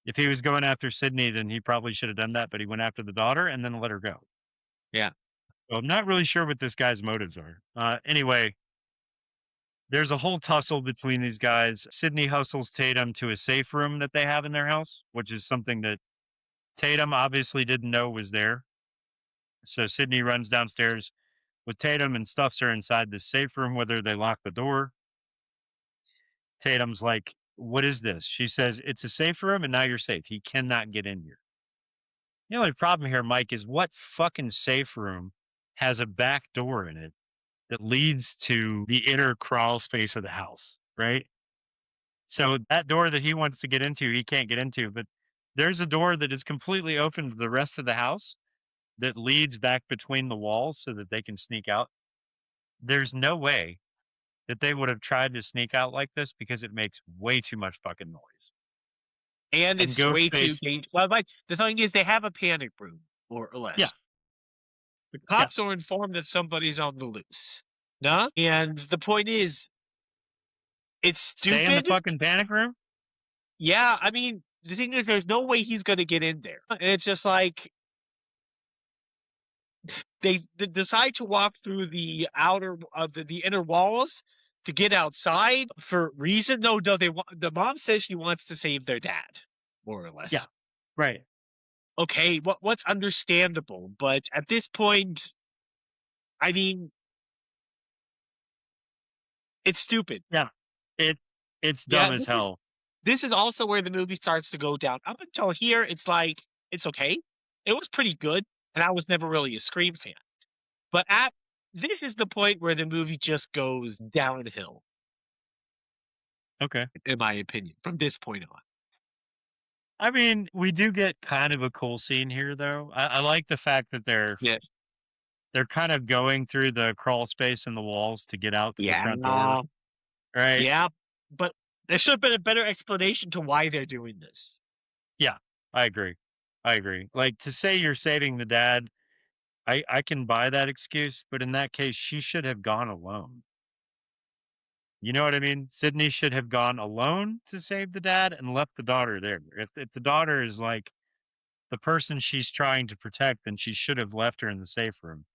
If he was going after Sydney, then he probably should have done that. But he went after the daughter and then let her go. Yeah. So I'm not really sure what this guy's motives are. Anyway, there's a whole tussle between these guys. Sydney hustles Tatum to a safe room that they have in their house, which is something that Tatum obviously didn't know was there. So Sydney runs downstairs with Tatum and stuffs her inside this safe room, whether they lock the door. Tatum's like, what is this? She says, it's a safe room and now you're safe. He cannot get in here. The only problem here, Mike, is what fucking safe room has a back door in it that leads to the inner crawl space of the house, right? So that door that he wants to get into, he can't get into, but there's a door that is completely open to the rest of the house that leads back between the walls so that they can sneak out. There's no way that they would have tried to sneak out like this because it makes way too much fucking noise. And it's way too Ghostface, dangerous. Well, but the thing is, they have a panic room, more or less. Yeah. The cops are informed that somebody's on the loose. No? And the point is, it's stupid. stay in the fucking panic room. Yeah, I mean, the thing is, there's no way he's going to get in there. And it's just like, they decide to walk through the outer of the inner walls to get outside for reason. No, the mom says she wants to save their dad, more or less. Yeah. Right. Okay, what's understandable, but at this point, I mean, it's stupid. Yeah. It's dumb as hell. This is also where the movie starts to go down. Up until here, it's like, it's okay. It was pretty good, and I was never really a Scream fan. But this is the point where the movie just goes downhill. Okay. In my opinion, from this point on. I mean, we do get kind of a cool scene here, though. I like the fact that they're kind of going through the crawl space in the walls to get out to the front door. Right? Yeah, but there should have been a better explanation to why they're doing this. Yeah, I agree. Like, to say you're saving the dad, I can buy that excuse, but in that case, she should have gone alone. You know what I mean? Sydney should have gone alone to save the dad and left the daughter there. If the daughter is like the person she's trying to protect, then she should have left her in the safe room.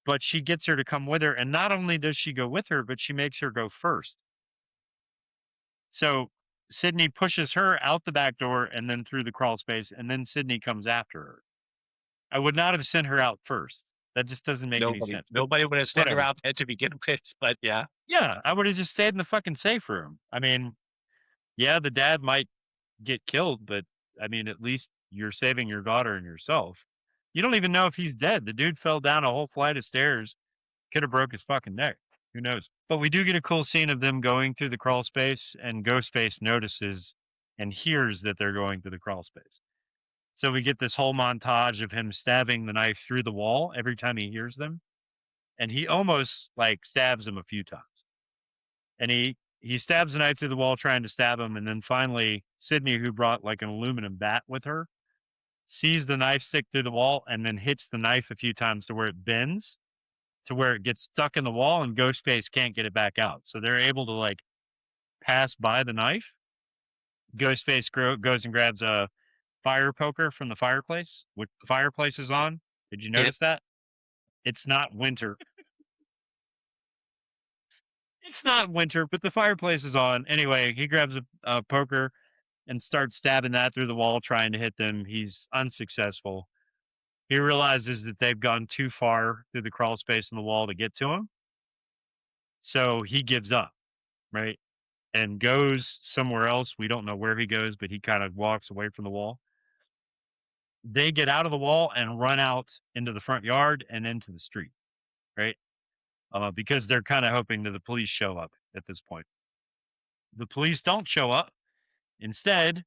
But she gets her to come with her, and not only does she go with her, but she makes her go first. So Sydney pushes her out the back door and then through the crawl space, and then Sydney comes after her. I would not have sent her out first. That just doesn't make any sense. Nobody would have sent her out to begin with, but yeah. Yeah, I would have just stayed in the fucking safe room. I mean, yeah, the dad might get killed, but I mean, at least you're saving your daughter and yourself. You don't even know if he's dead. The dude fell down a whole flight of stairs, could have broke his fucking neck. Who knows? But we do get a cool scene of them going through the crawl space, and Ghostface notices and hears that they're going through the crawl space. So we get this whole montage of him stabbing the knife through the wall every time he hears them. And he almost like stabs him a few times. And he stabs the knife through the wall trying to stab him. And then finally, Sydney, who brought like an aluminum bat with her, sees the knife stick through the wall and then hits the knife a few times to where it bends, to where it gets stuck in the wall and Ghostface can't get it back out. So they're able to like pass by the knife. Ghostface goes and grabs a fire poker from the fireplace, which the fireplace is on. Did you notice that? It's not winter. It's not winter, but the fireplace is on. Anyway, he grabs a poker and starts stabbing that through the wall, trying to hit them. He's unsuccessful. He realizes that they've gone too far through the crawl space in the wall to get to him. So he gives up, right? And goes somewhere else. We don't know where he goes, but he kind of walks away from the wall. They get out of the wall and run out into the front yard and into the street, right? Because they're kind of hoping that the police show up at this point. The police don't show up. Instead,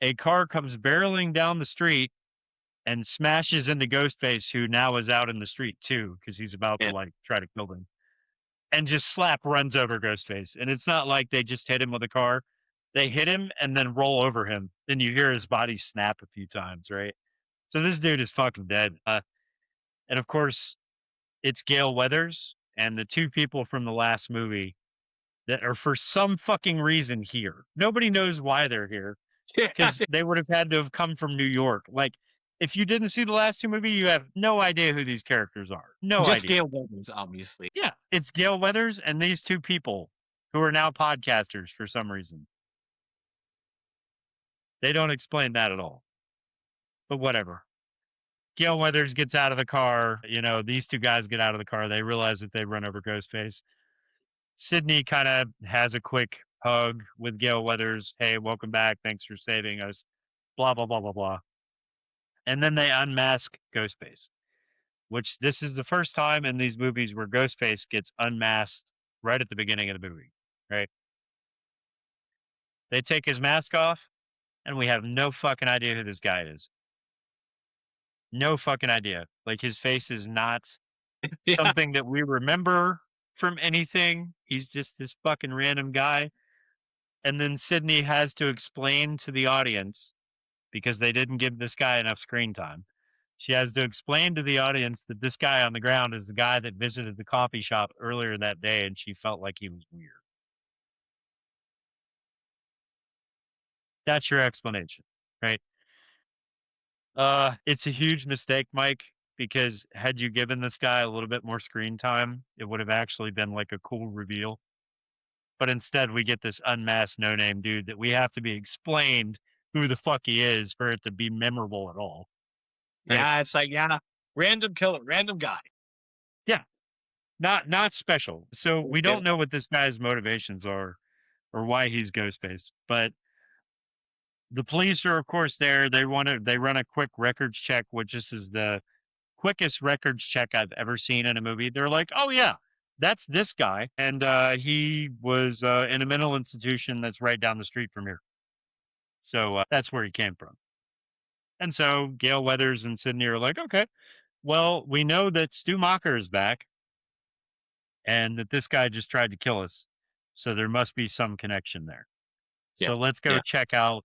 a car comes barreling down the street and smashes into Ghostface, who now is out in the street too, because he's about to like try to kill them. And just runs over Ghostface. And it's not like they just hit him with a car. They hit him and then roll over him. Then you hear his body snap a few times, right? So this dude is fucking dead. And of course, it's Gale Weathers and the two people from the last movie that are for some fucking reason here. Nobody knows why they're here, because they would have had to have come from New York. Like, if you didn't see the last two movies, you have no idea who these characters are. No Just idea. Gale Weathers, obviously. Yeah, it's Gale Weathers and these two people who are now podcasters for some reason. They don't explain that at all. But whatever. Gale Weathers gets out of the car. You know, these two guys get out of the car. They realize that they run over Ghostface. Sydney kind of has a quick hug with Gale Weathers. Hey, welcome back. Thanks for saving us. Blah, blah, blah, blah, blah. And then they unmask Ghostface, which this is the first time in these movies where Ghostface gets unmasked right at the beginning of the movie, right? They take his mask off, and we have no fucking idea who this guy is. No fucking idea. Like, his face is not Yeah. something that we remember from anything. He's just this fucking random guy. And then Sydney has to explain to the audience, because they didn't give this guy enough screen time. She has to explain to the audience that this guy on the ground is the guy that visited the coffee shop earlier that day, and she felt like he was weird. That's your explanation, right? It's a huge mistake, Mike, because had you given this guy a little bit more screen time, it would have actually been like a cool reveal. But instead, we get this unmasked no-name dude that we have to be explained who the fuck he is for it to be memorable at all. Right? Yeah, it's like, random killer, random guy. Yeah. Not special. So we don't know what this guy's motivations are or why he's Ghostface. But the police are, of course, there. They run a quick records check, which this is the quickest records check I've ever seen in a movie. They're like, oh yeah, that's this guy. And he was in a mental institution that's right down the street from here. So that's where he came from. And so Gale Weathers and Sydney are like, okay, well, we know that Stu Macher is back and that this guy just tried to kill us. So there must be some connection there. So let's go check out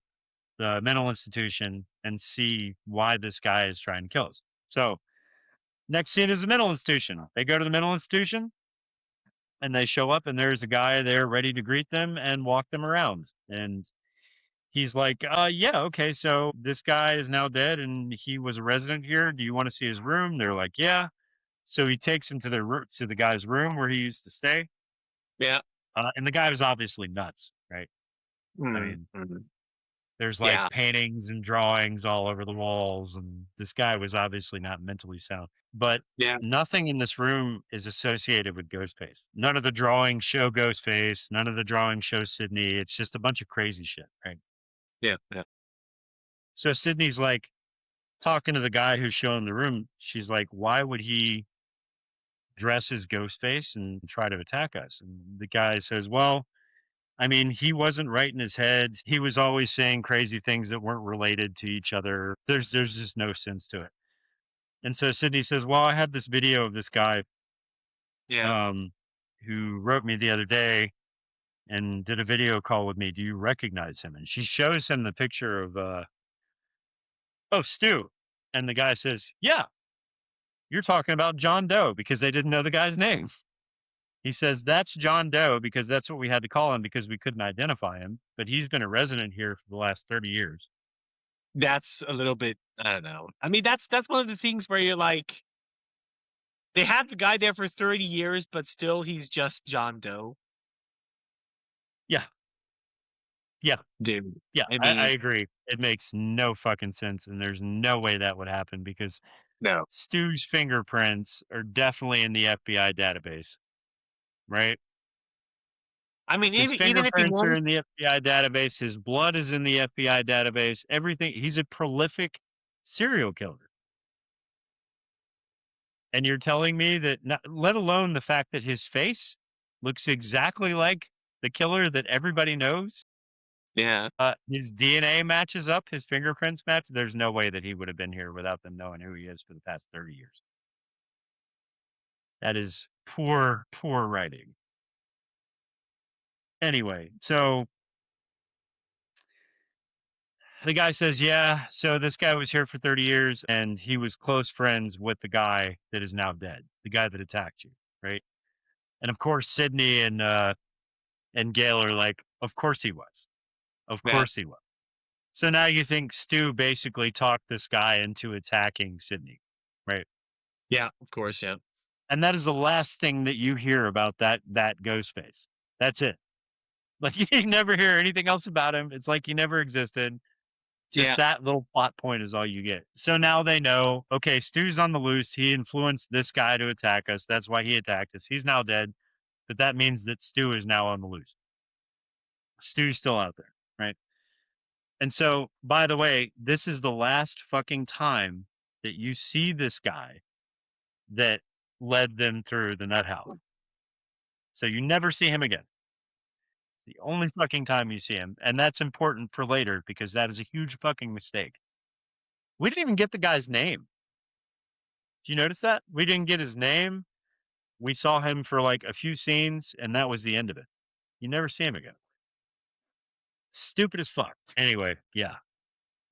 the mental institution and see why this guy is trying to kill us. So next scene is the mental institution. They go to the mental institution and they show up and there's a guy there ready to greet them and walk them around. And he's like, yeah, okay, so this guy is now dead and he was a resident here. Do you want to see his room? They're like, yeah. So he takes him to the guy's room where he used to stay. Yeah. And the guy was obviously nuts, right? I mean, there's like paintings and drawings all over the walls, and this guy was obviously not mentally sound. But nothing in this room is associated with Ghostface. None of the drawings show Ghostface. None of the drawings show Sydney. It's just a bunch of crazy shit, right? Yeah. So Sydney's like talking to the guy who's showing the room. She's like, why would he dress as Ghostface and try to attack us? And the guy says, well, I mean, he wasn't right in his head. He was always saying crazy things that weren't related to each other. There's just no sense to it. And so Sydney says, well, I had this video of this guy who wrote me the other day and did a video call with me. Do you recognize him? And she shows him the picture of Stu. And the guy says, yeah, you're talking about John Doe, because they didn't know the guy's name. He says, that's John Doe because that's what we had to call him because we couldn't identify him. But he's been a resident here for the last 30 years. That's a little bit, I don't know. I mean, that's one of the things where you're like, they had the guy there for 30 years, but still he's just John Doe. Yeah. Yeah. Dude. Yeah, I agree. It makes no fucking sense. And there's no way that would happen because Stu's fingerprints are definitely in the FBI database. Right? I mean, his even if fingerprints are in the FBI database, his blood is in the FBI database, everything. He's a prolific serial killer. And you're telling me that, let alone the fact that his face looks exactly like the killer that everybody knows. Yeah. His DNA matches up, his fingerprints match. There's no way that he would have been here without them knowing who he is for the past 30 years. That is poor writing. Anyway, so the guy says, yeah, so this guy was here for 30 years and he was close friends with the guy that is now dead, the guy that attacked you, right? And of course, Sydney and Gale are like, of course he was. Of course he was. So now you think Stu basically talked this guy into attacking Sydney, right? Yeah, of course, yeah. And that is the last thing that you hear about that Ghostface. That's it. Like, you never hear anything else about him. It's like he never existed. Just that little plot point is all you get. So now they know, okay, Stu's on the loose. He influenced this guy to attack us. That's why he attacked us. He's now dead. But that means that Stu is now on the loose. Stu's still out there, right? And so, by the way, this is the last fucking time that you see this guy that led them through the nut house. So you never see him again. The only fucking time you see him. And that's important for later because that is a huge fucking mistake. We didn't even get the guy's name. Do you notice that? We didn't get his name. We saw him for like a few scenes and that was the end of it. You never see him again. Stupid as fuck. Anyway, yeah.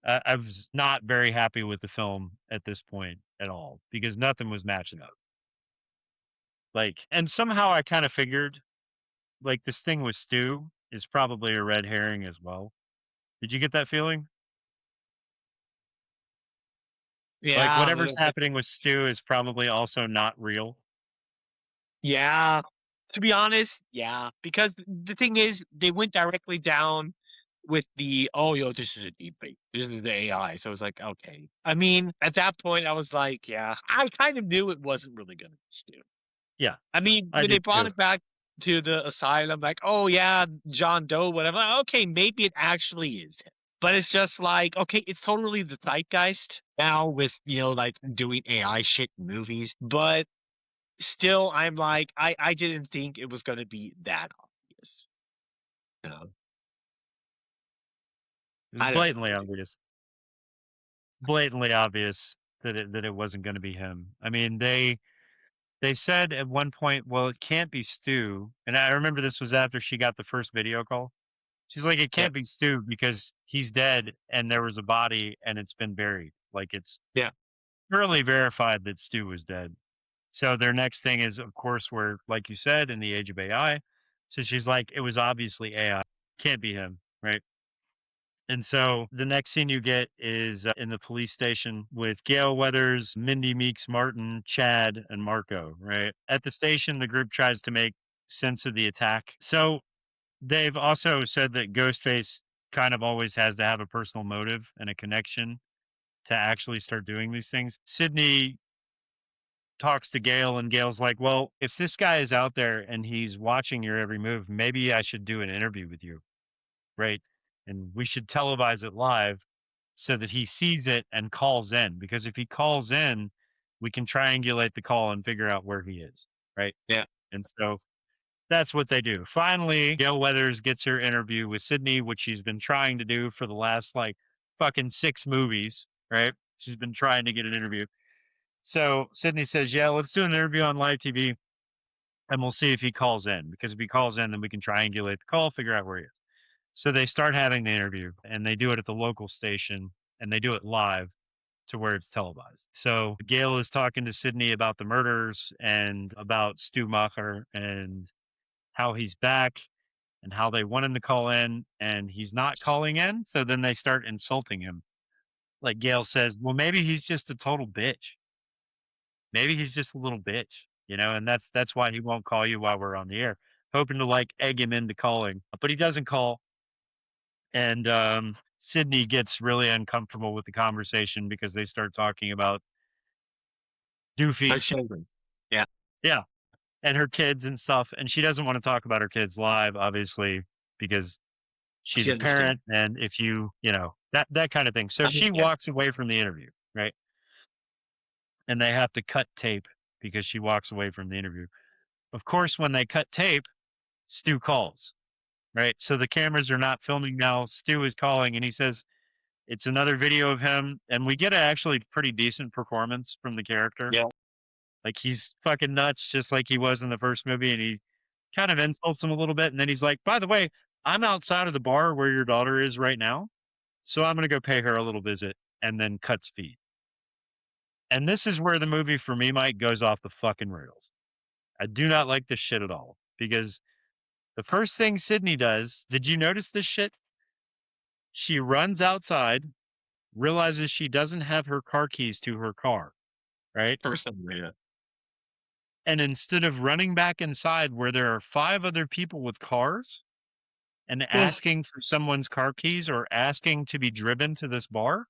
I was not very happy with the film at this point at all because nothing was matching up. Like, and somehow I kind of figured like this thing with Stu is probably a red herring as well. Did you get that feeling? Like Yeah, a whatever's little bit. happening with Stu is probably also not real. Yeah. To be honest, yeah. Because the thing is, they went directly down with the, oh, yo, this is a deep fake. This is the AI. So I was like, okay. I mean, at that point, I was like, yeah, I kind of knew it wasn't really going to be Stu. Yeah, I mean, I when they did brought too. it back to the asylum, like, oh, yeah, John Doe, whatever. Like, okay, maybe it actually is him. But it's just like, okay, it's totally the zeitgeist now with, like doing AI shit in movies. But still, I'm like, I didn't think it was going to be that obvious. No, It was I don't know. blatantly obvious that it wasn't going to be him. I mean, they said at one point, well, it can't be Stu. And I remember this was after she got the first video call. She's like, it Yeah, can't be Stu because he's dead and there was a body and it's been buried. Like it's yeah. thoroughly verified that Stu was dead. So their next thing is, of course, we're like you said, in the age of AI. So she's like, it was obviously AI. Can't be him, right? And so the next scene you get is in the police station with Gail Weathers, Mindy Meeks Martin, Chad, and Marco, right? At the station, the group tries to make sense of the attack. So they've also said that Ghostface kind of always has to have a personal motive and a connection to actually start doing these things. Sydney talks to Gail, and Gail's like, well, if this guy is out there and he's watching your every move, maybe I should do an interview with you, right? And we should televise it live so that he sees it and calls in. Because if he calls in, we can triangulate the call and figure out where he is, right? Yeah. And so that's what they do. Finally, Gail Weathers gets her interview with Sydney, which she's been trying to do for the last like fucking 6 movies, right? She's been trying to get an interview. So Sydney says, yeah, let's do an interview on live TV and we'll see if he calls in. Because if he calls in, then we can triangulate the call, figure out where he is. So they start having the interview and they do it at the local station and they do it live to where it's televised. So Gail is talking to Sydney about the murders and about Stu Macher and how he's back and how they want him to call in and he's not calling in. So then they start insulting him. Like Gail says, well, maybe he's just a total bitch. Maybe he's just a little bitch, and that's why he won't call you while we're on the air, hoping to like egg him into calling, but he doesn't call. And Sydney gets really uncomfortable with the conversation because they start talking about Doofy. Children. Yeah. Yeah. And her kids and stuff. And she doesn't want to talk about her kids live, obviously, because she's She a understands. parent. And if that kind of thing. So she Yeah. walks away from the interview, right? And they have to cut tape because she walks away from the interview. Of course, when they cut tape, Stu calls, right? So the cameras are not filming now. Stu is calling and he says, it's another video of him. And we get a actually pretty decent performance from the character. Yeah. Like he's fucking nuts, just like he was in the first movie. And he kind of insults him a little bit. And then he's like, by the way, I'm outside of the bar where your daughter is right now. So I'm going to go pay her a little visit, and then cuts feet. And this is where the movie for me, Mike, goes off the fucking rails. I do not like this shit at all because the first thing Sydney does, did you notice this shit? She runs outside, realizes she doesn't have her car keys to her car, right? First time, yeah. And instead of running back inside where there are 5 other people with cars and asking for someone's car keys or asking to be driven to this bar,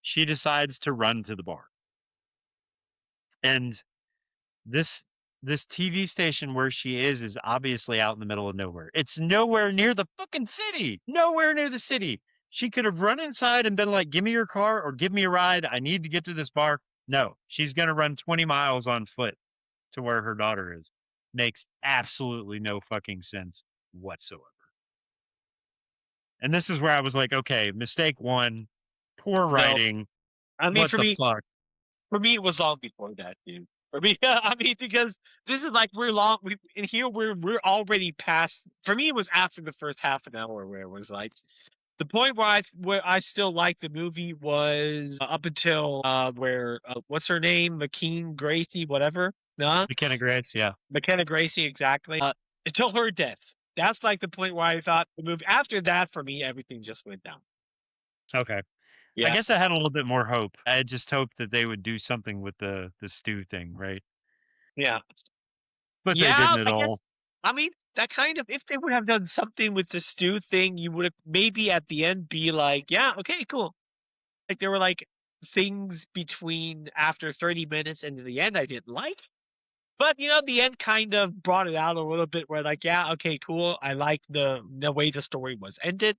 she decides to run to the bar. And this this TV station where she is obviously out in the middle of nowhere. It's nowhere near the fucking city. Nowhere near the city. She could have run inside and been like, give me your car or give me a ride. I need to get to this bar. No, she's going to run 20 miles on foot to where her daughter is. Makes absolutely no fucking sense whatsoever. And this is where I was like, okay, mistake one, poor writing. I mean, What the fuck? For me, it was long before that, dude. For me, I mean, because this is like we're already past. For me, it was after the first half an hour where it was like the point where I still liked the movie was up until where what's her name, McKean Gracie, whatever. Nah, McKenna Grace, yeah. McKenna Gracie, exactly. Until her death. That's like the point where I thought the movie. After that, for me, everything just went down. Okay. Yeah. I guess I had a little bit more hope. I just hoped that they would do something with the stew thing, right? Yeah. But they Yeah, didn't at all. I mean, that kind of, if they would have done something with the stew thing, you would have maybe at the end be like, yeah, okay, cool. Like there were like things between after 30 minutes and the end I didn't like. But the end kind of brought it out a little bit where like, yeah, okay, cool. I like the way the story was ended.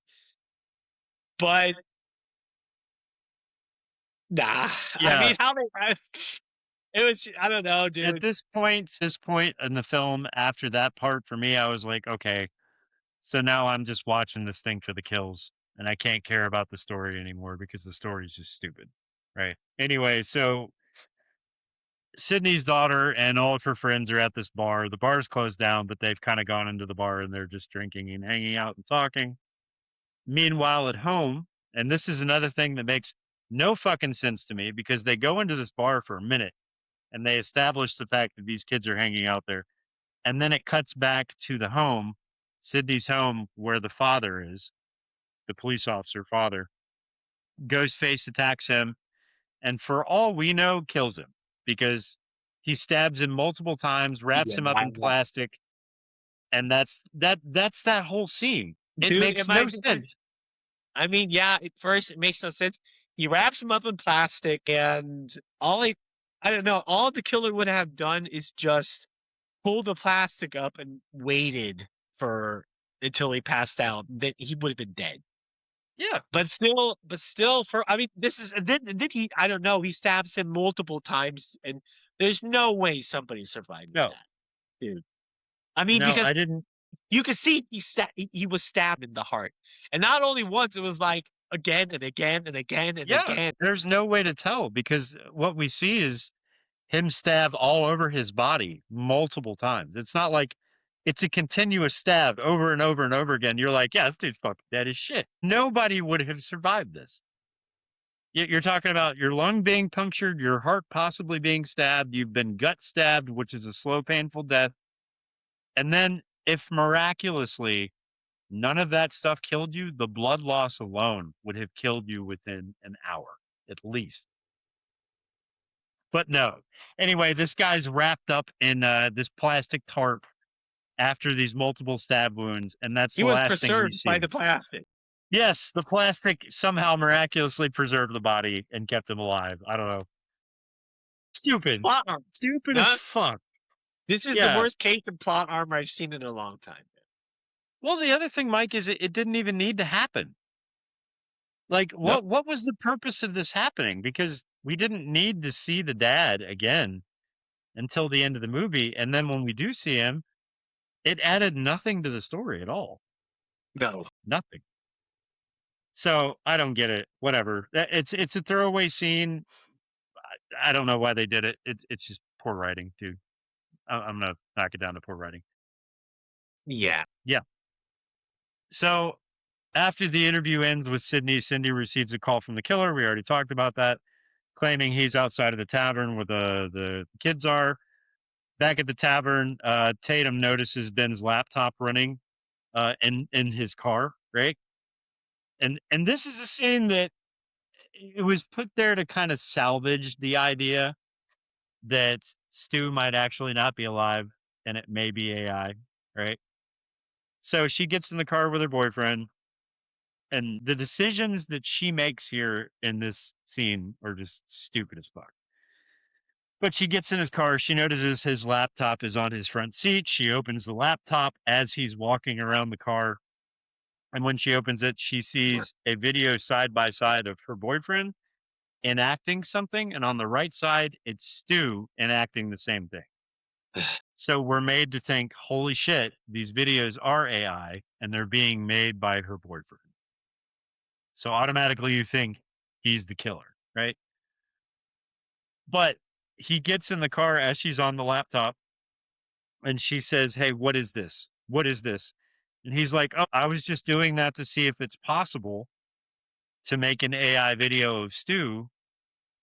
But nah. Yeah. I mean, it was, I don't know, dude. At this point in the film, after that part for me, I was like, okay, so now I'm just watching this thing for the kills and I can't care about the story anymore because the story is just stupid. Right. Anyway, so Sydney's daughter and all of her friends are at this bar. The bar's closed down, but they've kind of gone into the bar and they're just drinking and hanging out and talking. Meanwhile, at home, and this is another thing that makes no fucking sense to me because they go into this bar for a minute and they establish the fact that these kids are hanging out there. And then it cuts back to the home, Sydney's home, where the father is, the police officer father. Ghostface attacks him, and for all we know, kills him because he stabs him multiple times, wraps him up in plastic, and that's that whole scene. It makes no sense. I mean, yeah, at first it makes no sense. He wraps him up in plastic, and I don't know, all the killer would have done is just pull the plastic up and waited until he passed out. Then he would have been dead. Yeah, but still, I mean, then he, I don't know, he stabs him multiple times, and there's no way somebody survived that, dude. I mean, because I didn't. You could see he was stabbed in the heart, and not only once, it was like again and again and again and again. There's no way to tell because what we see is him stab all over his body multiple times. It's not like it's a continuous stab over and over and over again. You're like, yeah, this dude's fucking dead as shit. Nobody would have survived this. You're talking about your lung being punctured, your heart possibly being stabbed, you've been gut stabbed, which is a slow, painful death. And then if miraculously none of that stuff killed you, the blood loss alone would have killed you within an hour, at least. But no. Anyway, this guy's wrapped up in this plastic tarp after these multiple stab wounds, and that's the last thing we see. By the plastic. Yes, the plastic somehow miraculously preserved the body and kept him alive. I don't know. Stupid. Plot armor. Stupid as fuck. This is the worst case of plot armor I've seen in a long time. Well, the other thing, Mike, is it didn't even need to happen. Like, what was the purpose of this happening? Because we didn't need to see the dad again until the end of the movie. And then when we do see him, it added nothing to the story at all. No. Nothing. So I don't get it. Whatever. It's a throwaway scene. I don't know why they did it. It's just poor writing, dude. I'm going to knock it down to poor writing. Yeah. Yeah. So after the interview ends with Sydney, Cindy receives a call from the killer. We already talked about that, claiming he's outside of the tavern where the kids are. Back at the tavern, Tatum notices Ben's laptop running in his car, right? And this is a scene that it was put there to kind of salvage the idea that Stu might actually not be alive and it may be AI, right? So she gets in the car with her boyfriend, and the decisions that she makes here in this scene are just stupid as fuck. But she gets in his car. She notices his laptop is on his front seat. She opens the laptop as he's walking around the car. And when she opens it, she sees a video side by side of her boyfriend enacting something. And on the right side, it's Stu enacting the same thing. So we're made to think, holy shit, these videos are AI and they're being made by her boyfriend. So automatically you think he's the killer, right? But he gets in the car as she's on the laptop and she says, "Hey, what is this? What is this?" And he's like, "Oh, I was just doing that to see if it's possible to make an AI video of Stu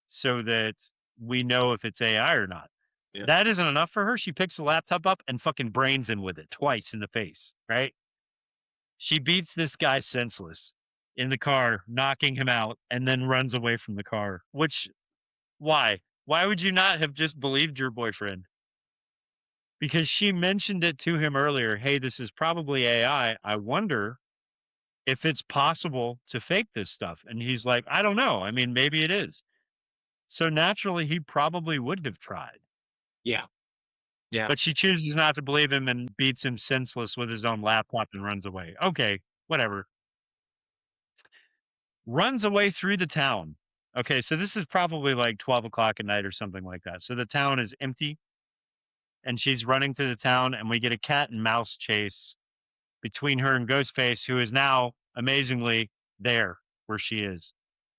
so that we know if it's AI or not." Yeah. That isn't enough for her. She picks the laptop up and fucking brains him with it twice in the face, right? She beats this guy senseless in the car, knocking him out, and then runs away from the car. Which, why? Why would you not have just believed your boyfriend? Because she mentioned it to him earlier. Hey, this is probably AI. I wonder if it's possible to fake this stuff. And he's like, I don't know. I mean, maybe it is. So naturally, he probably would have tried. Yeah. Yeah. But she chooses not to believe him and beats him senseless with his own laptop and runs away. Okay, whatever. Runs away through the town. Okay, so this is probably like 12 o'clock at night or something like that. So the town is empty and she's running through the town and we get a cat and mouse chase between her and Ghostface, who is now amazingly there where she is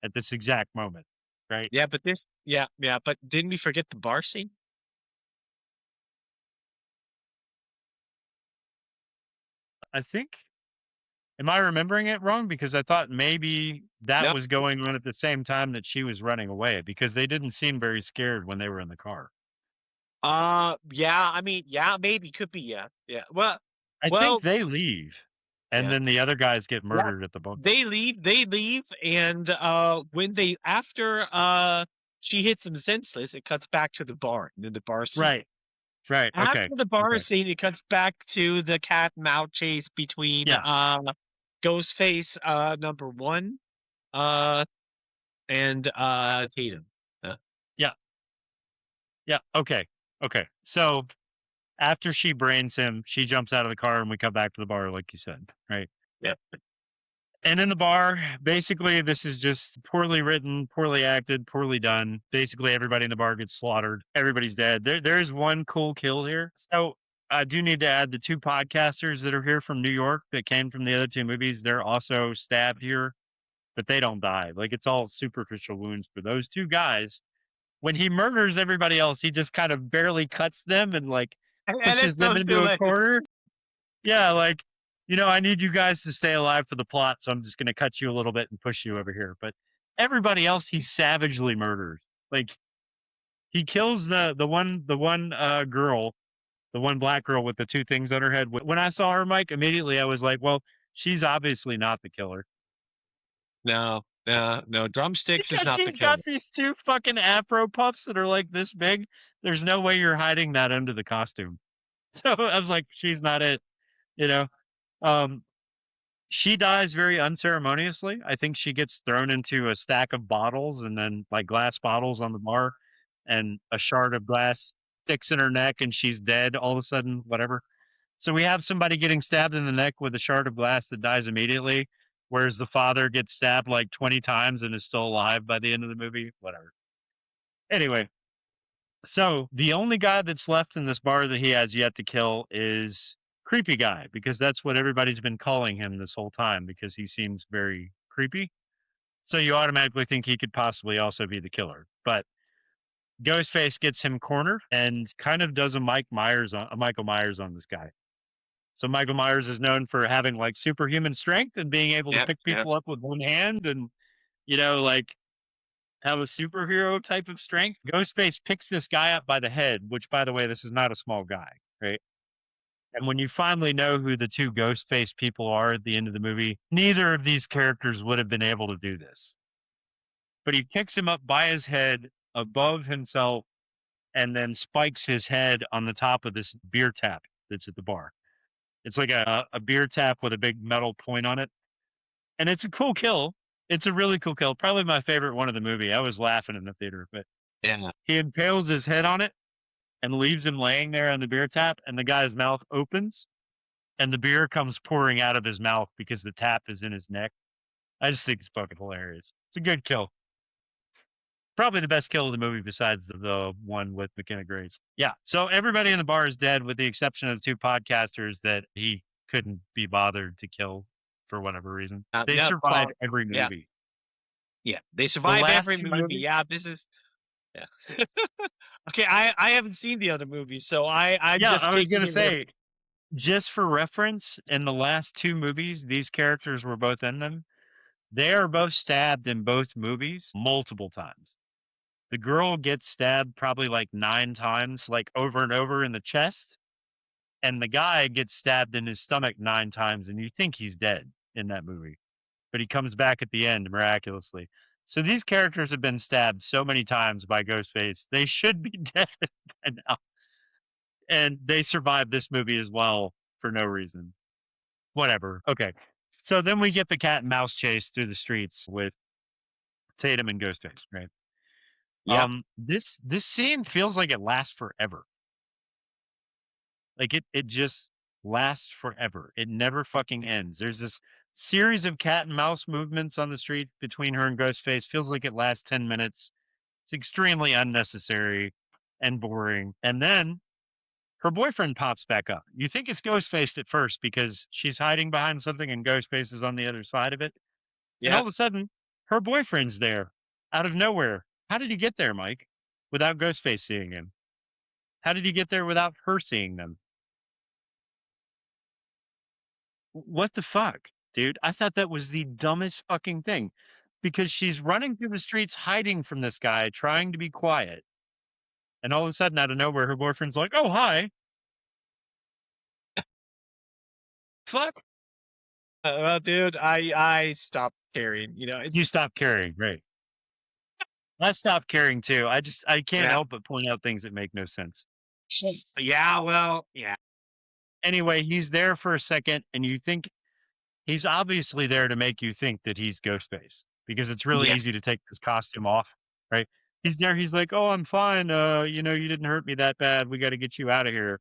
at this exact moment, right? Yeah, but but didn't we forget the bar scene? I think, am I remembering it wrong? Because I thought maybe that No. was going on at the same time that she was running away because they didn't seem very scared when they were in the car. Yeah, I mean, yeah, maybe, could be, yeah. Yeah. Well, I well, think they leave and yeah. then the other guys get murdered at the bunker. They leave, and when they after she hits them senseless, it cuts back to the bar, and then the bar scene. Right. Right. After Okay. the bar Okay. scene, it cuts back to the cat and mouse chase between Yeah. Ghostface number one and Tatum. Yeah. Yeah. Okay. Okay. So after she brains him, she jumps out of the car and we come back to the bar, like you said, right? Yeah. And in the bar, basically, this is just poorly written, poorly acted, poorly done. Basically, everybody in the bar gets slaughtered. Everybody's dead. There is one cool kill here. So I do need to add the two podcasters that are here from New York that came from the other two movies. They're also stabbed here, but they don't die. Like it's all superficial wounds for those two guys. When he murders everybody else, he just kind of barely cuts them and like And pushes it's them so into a silly. corner. Yeah, like, I need you guys to stay alive for the plot, so I'm just going to cut you a little bit and push you over here. But everybody else, he savagely murders. Like, he kills the one girl, the one black girl with the two things on her head. When I saw her, Mike, immediately I was like, well, she's obviously not the killer. No, drumsticks is Because not the she's killer. got these two fucking afro puffs that are like this big. There's no way you're hiding that under the costume. So I was like, she's not it, you know? She dies very unceremoniously. I think she gets thrown into a stack of bottles and then like glass bottles on the bar and a shard of glass sticks in her neck and she's dead all of a sudden, whatever. So we have somebody getting stabbed in the neck with a shard of glass that dies immediately, whereas the father gets stabbed like 20 times and is still alive by the end of the movie, whatever. Anyway, so the only guy that's left in this bar that he has yet to kill is creepy guy, because that's what everybody's been calling him this whole time because he seems very creepy. So you automatically think he could possibly also be the killer. But Ghostface gets him cornered and kind of does a Michael Myers on this guy. So Michael Myers is known for having like superhuman strength and being able to pick people up with one hand and, like have a superhero type of strength. Ghostface picks this guy up by the head, which, by the way, this is not a small guy, right? And when you finally know who the two Ghostface people are at the end of the movie, neither of these characters would have been able to do this. But he picks him up by his head above himself and then spikes his head on the top of this beer tap that's at the bar. It's like a beer tap with a big metal point on it. And it's a cool kill. It's a really cool kill. Probably my favorite one of the movie. I was laughing in the theater, but Yeah. He impales his head on it and leaves him laying there on the beer tap, and the guy's mouth opens and the beer comes pouring out of his mouth because the tap is in his neck. I just think it's fucking hilarious. It's a good kill. Probably the best kill of the movie besides the one with McKenna Grace. Yeah. So everybody in the bar is dead with the exception of the two podcasters that he couldn't be bothered to kill for whatever reason. They Yeah, survive every yeah. movie. Yeah, they survive last every two movie. movies? Yeah, this is. Yeah. Okay, I haven't seen the other movies, so I'm Yeah, just I was taking gonna it with- say, just for reference, in the last two movies, these characters were both in them. They are both stabbed in both movies multiple times. The girl gets stabbed probably like 9 times, like over and over in the chest. And the guy gets stabbed in his stomach 9 times, and you think he's dead in that movie. But he comes back at the end miraculously. So these characters have been stabbed so many times by Ghostface. They should be dead by now. And they survived this movie as well for no reason. Whatever. Okay. So then we get the cat and mouse chase through the streets with Tatum and Ghostface, right? Yeah. This scene feels like it lasts forever. Like it just lasts forever. It never fucking ends. There's this series of cat and mouse movements on the street between her and Ghostface. Feels like it lasts 10 minutes. It's extremely unnecessary and boring. And then her boyfriend pops back up. You think it's Ghostface at first because she's hiding behind something and Ghostface is on the other side of it. And all Yeah. of a sudden, her boyfriend's there out of nowhere. How did he get there, Mike, without Ghostface seeing him? How did he get there without her seeing them? What the fuck, dude? I thought that was the dumbest fucking thing because she's running through the streets hiding from this guy, trying to be quiet. And all of a sudden, out of nowhere, her boyfriend's like, oh, hi. Fuck. Well, dude, I stopped caring. You know, You stop caring, right? I stopped caring too. I can't Yeah. help but point out things that make no sense. yeah. Well, yeah. Anyway, he's there for a second, and you think he's obviously there to make you think that he's Ghostface because it's really Yeah. easy to take this costume off, right? He's there. He's like, "Oh, I'm fine. You didn't hurt me that bad. We got to get you out of here."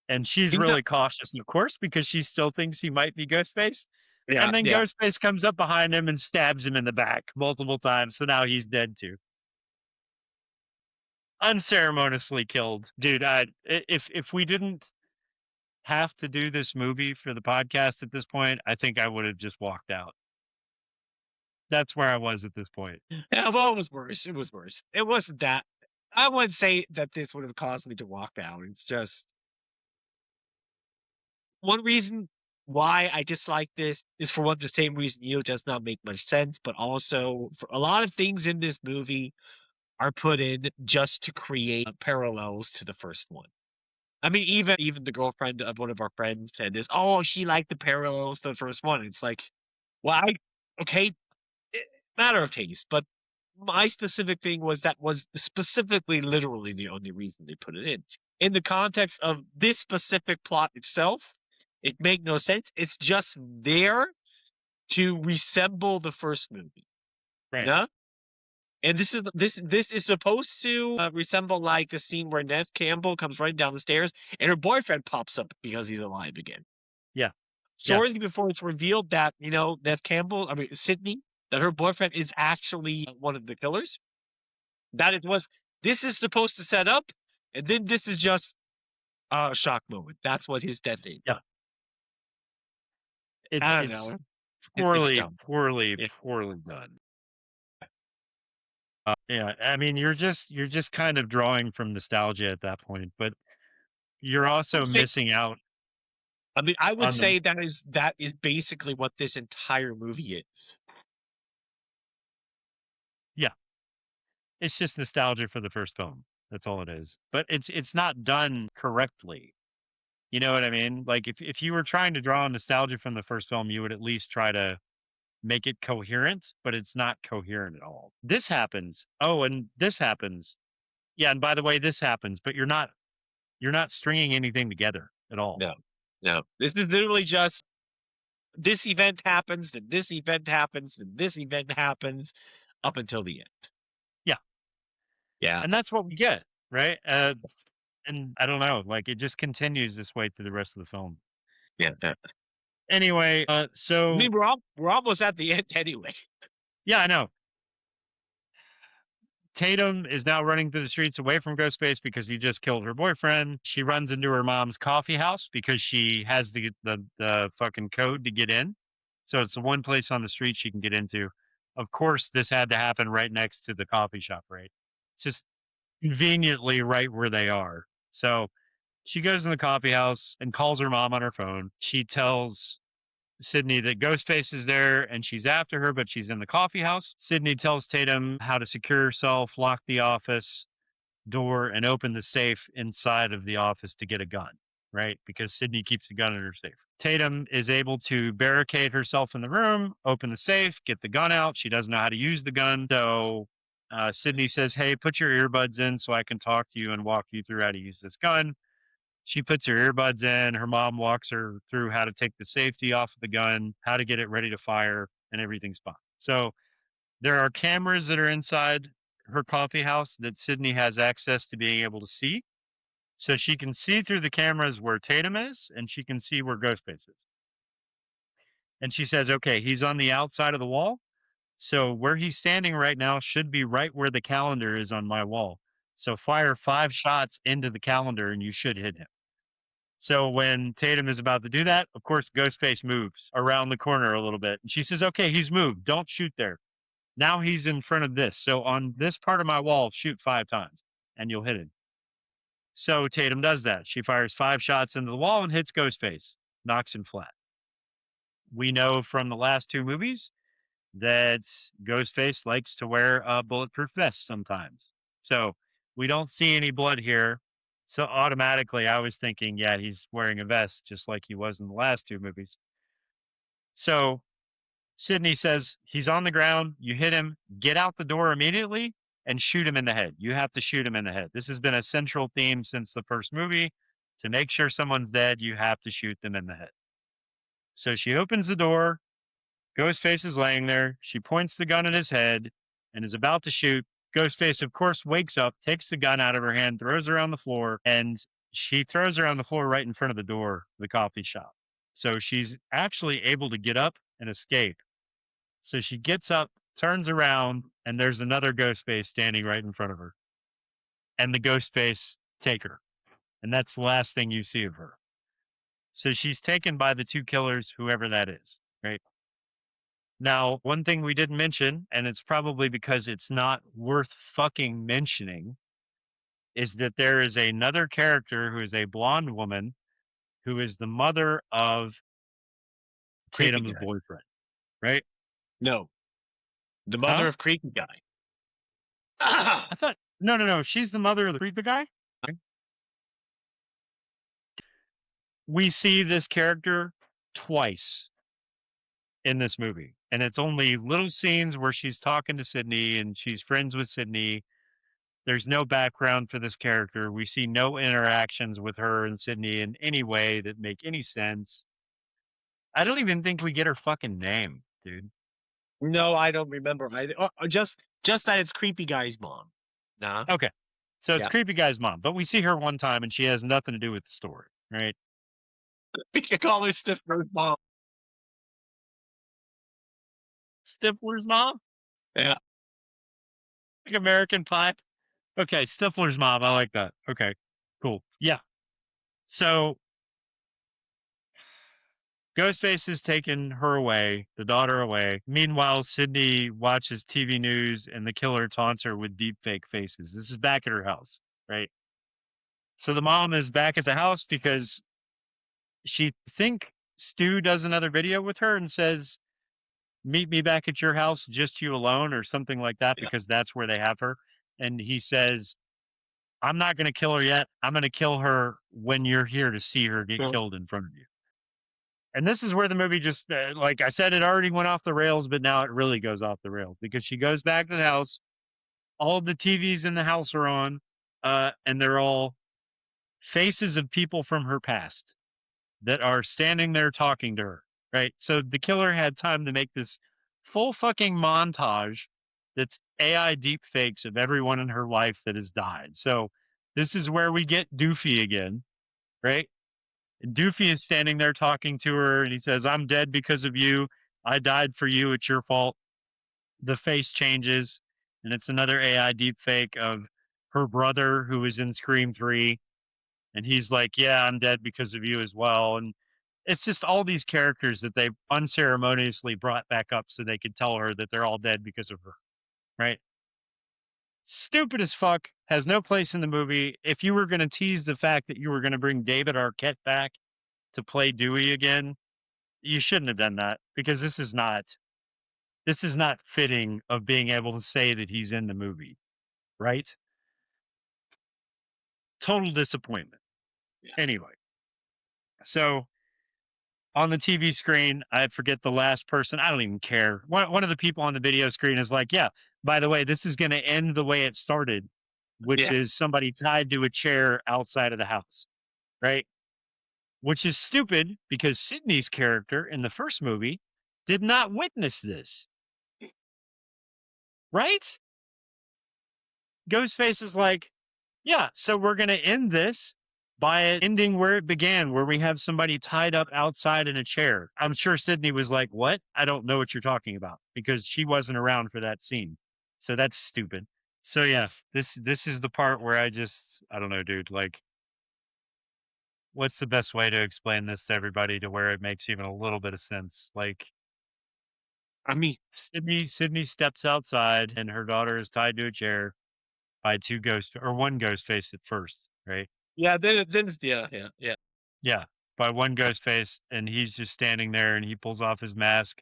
And she's He's really cautious, of course, because she still thinks he might be Ghostface. Yeah. And then yeah. Ghostface comes up behind him and stabs him in the back multiple times. So now he's dead too. Unceremoniously killed, dude. If we didn't have to do this movie for the podcast at this point, I think I would have just walked out. That's where I was at this point. Yeah, well, it was worse. It was worse. It wasn't that. I wouldn't say that this would have caused me to walk out. It's just one reason why I dislike this is for one, the same reason you does not make much sense, but also for a lot of things in this movie are put in just to create parallels to the first one. I mean, even the girlfriend of one of our friends said this. Oh, she liked the parallels to the first one. It's like, well, okay, matter of taste, but my specific thing was specifically literally the only reason they put it in. In the context of this specific plot itself, it made no sense. It's just there to resemble the first movie. Right. Yeah? And this is supposed to resemble like the scene where Neve Campbell comes running down the stairs and her boyfriend pops up because he's alive again. Yeah. Shortly before it's revealed that, Neve Campbell, Sydney, that her boyfriend is actually one of the killers. This is supposed to set up, and then this is just a shock moment. That's what his death is. Yeah. I don't It's know. poorly, dumb. poorly, Yeah. poorly done. Yeah, I mean, you're just kind of drawing from nostalgia at that point, but you're also missing out. I would on the- say that is basically what this entire movie is. It's just nostalgia for the first film. That's all it is. But it's not done correctly. You know what I mean? Like if you were trying to draw nostalgia from the first film, you would at least try to make it coherent, but it's not coherent at all. This happens. Oh, and this happens. Yeah, and by the way, this happens, but you're not stringing anything together at all. No. This is literally just this event happens, then this event happens, then this event happens, up until the end. Yeah. And that's what we get, right? And I don't know, like it just continues this way through the rest of the film. Yeah. Anyway, I so mean, we're almost at the end anyway. yeah, I know. Tatum is now running through the streets away from Ghostface because he just killed her boyfriend. She runs into her mom's coffee house because she has the fucking code to get in. So it's the one place on the street she can get into. Of course, this had to happen right next to the coffee shop, right? It's just conveniently right where they are. So she goes in the coffee house and calls her mom on her phone. She tells Sydney that Ghostface is there and she's after her, but she's in the coffee house. Sydney tells Tatum how to secure herself, lock the office door, and open the safe inside of the office to get a gun, right? Because Sydney keeps a gun in her safe. Tatum is able to barricade herself in the room, open the safe, get the gun out. She doesn't know how to use the gun. So Sydney says, hey, put your earbuds in so I can talk to you and walk you through how to use this gun. She puts her earbuds in. Her mom walks her through how to take the safety off of the gun, how to get it ready to fire, and everything's fine. So there are cameras that are inside her coffee house that Sydney has access to being able to see. So she can see through the cameras where Tatum is, and she can see where Ghostface is. And she says, okay, he's on the outside of the wall. So where he's standing right now should be right where the calendar is on my wall. So fire 5 shots into the calendar and you should hit him. So when Tatum is about to do that, of course, Ghostface moves around the corner a little bit. And she says, okay, he's moved. Don't shoot there. Now he's in front of this. So on this part of my wall, shoot 5 times and you'll hit him. So Tatum does that. She fires 5 shots into the wall and hits Ghostface, knocks him flat. We know from the last 2 movies that Ghostface likes to wear a bulletproof vest sometimes. So we don't see any blood here. So automatically I was thinking, yeah, he's wearing a vest just like he was in the last 2 movies. So Sydney says, he's on the ground. You hit him, get out the door immediately and shoot him in the head. You have to shoot him in the head. This has been a central theme since the first movie. To make sure someone's dead, you have to shoot them in the head. So she opens the door. Ghostface is laying there. She points the gun at his head and is about to shoot. Ghostface, of course, wakes up, takes the gun out of her hand, throws her on the floor, and she throws her on the floor right in front of the door of the coffee shop. So she's actually able to get up and escape. So she gets up, turns around, and there's another Ghostface standing right in front of her. And the Ghostface take her. And that's the last thing you see of her. So she's taken by the 2 killers, whoever that is, right? Now, one thing we didn't mention, and it's probably because it's not worth fucking mentioning, is that there is another character who is a blonde woman who is the mother of Creepy Tatum's guy. boyfriend, right? No. The mother Huh? of Creepy Guy. I thought, no, she's the mother of the creepy guy. We see this character twice in this movie. And it's only little scenes where she's talking to Sydney and she's friends with Sydney. There's no background for this character. We see no interactions with her and Sydney in any way that make any sense. I don't even think we get her fucking name, dude. No, I don't remember either. Just that it's Creepy Guy's mom. Nah. Okay. So it's Yeah. creepy guy's mom, but we see her one time and she has nothing to do with the story, right? We could call her Stifler's mom. Stifler's mom? Yeah. Like American Pie? Okay, Stifler's mom. I like that. Okay, cool. Yeah. So Ghostface has taken her away, the daughter away. Meanwhile, Sydney watches TV news and the killer taunts her with deep fake faces. This is back at her house, right? So the mom is back at the house because she think Stu does another video with her and says, meet me back at your house, just you alone, or something like that, Yeah. because that's where they have her. And he says, I'm not going to kill her yet. I'm going to kill her when you're here to see her get killed in front of you. And this is where the movie just, like I said, it already went off the rails, but now it really goes off the rails because she goes back to the house. All of the TVs in the house are on, and they're all faces of people from her past that are standing there talking to her, right? So the killer had time to make this full fucking montage that's AI deep fakes of everyone in her life that has died. So this is where we get Doofy again, right? And Doofy is standing there talking to her, and he says, "I'm dead because of you. I died for you. It's your fault." The face changes, and it's another AI deep fake of her brother who was in Scream 3. And he's like, "Yeah, I'm dead because of you as well." And it's just all these characters that they unceremoniously brought back up so they could tell her that they're all dead because of her, right? Stupid as fuck, has no place in the movie. If you were going to tease the fact that you were going to bring David Arquette back to play Dewey again, you shouldn't have done that, because this is not fitting of being able to say that he's in the movie, right? Total disappointment. Yeah. Anyway, so on the TV screen, I forget the last person. I don't even care. One of the people on the video screen is like, "Yeah, by the way, this is going to end the way it started, which Yeah. is somebody tied to a chair outside of the house," right? Which is stupid, because Sydney's character in the first movie did not witness this, right? Ghostface is like, "Yeah, so we're going to end this by it ending where it began, where we have somebody tied up outside in a chair." I'm sure Sydney was like, "What? I don't know what you're talking about," because she wasn't around for that scene. So that's stupid. So yeah, this is the part where I don't know, dude. Like, what's the best way to explain this to everybody to where it makes even a little bit of sense? Like, I mean, Sydney steps outside and her daughter is tied to a chair by one ghost face at first, right? yeah, then it's, yeah. Yeah, by one ghost face, and he's just standing there, and he pulls off his mask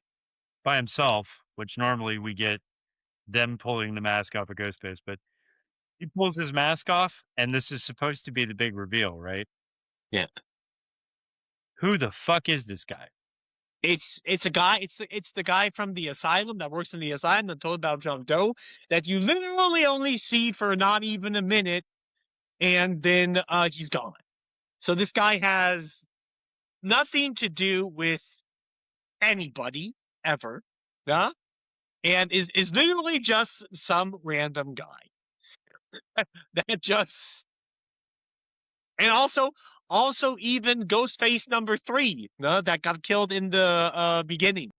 by himself, which normally we get them pulling the mask off a ghost face, but he pulls his mask off, and this is supposed to be the big reveal, right? Yeah. Who the fuck is this guy? It's a guy. It's the guy from the asylum that works in the asylum that told about John Doe, that you literally only see for not even a minute, and then he's gone. So this guy has nothing to do with anybody ever, yeah, and is literally just some random guy that just, and also even Ghostface number 3, that got killed in the beginning.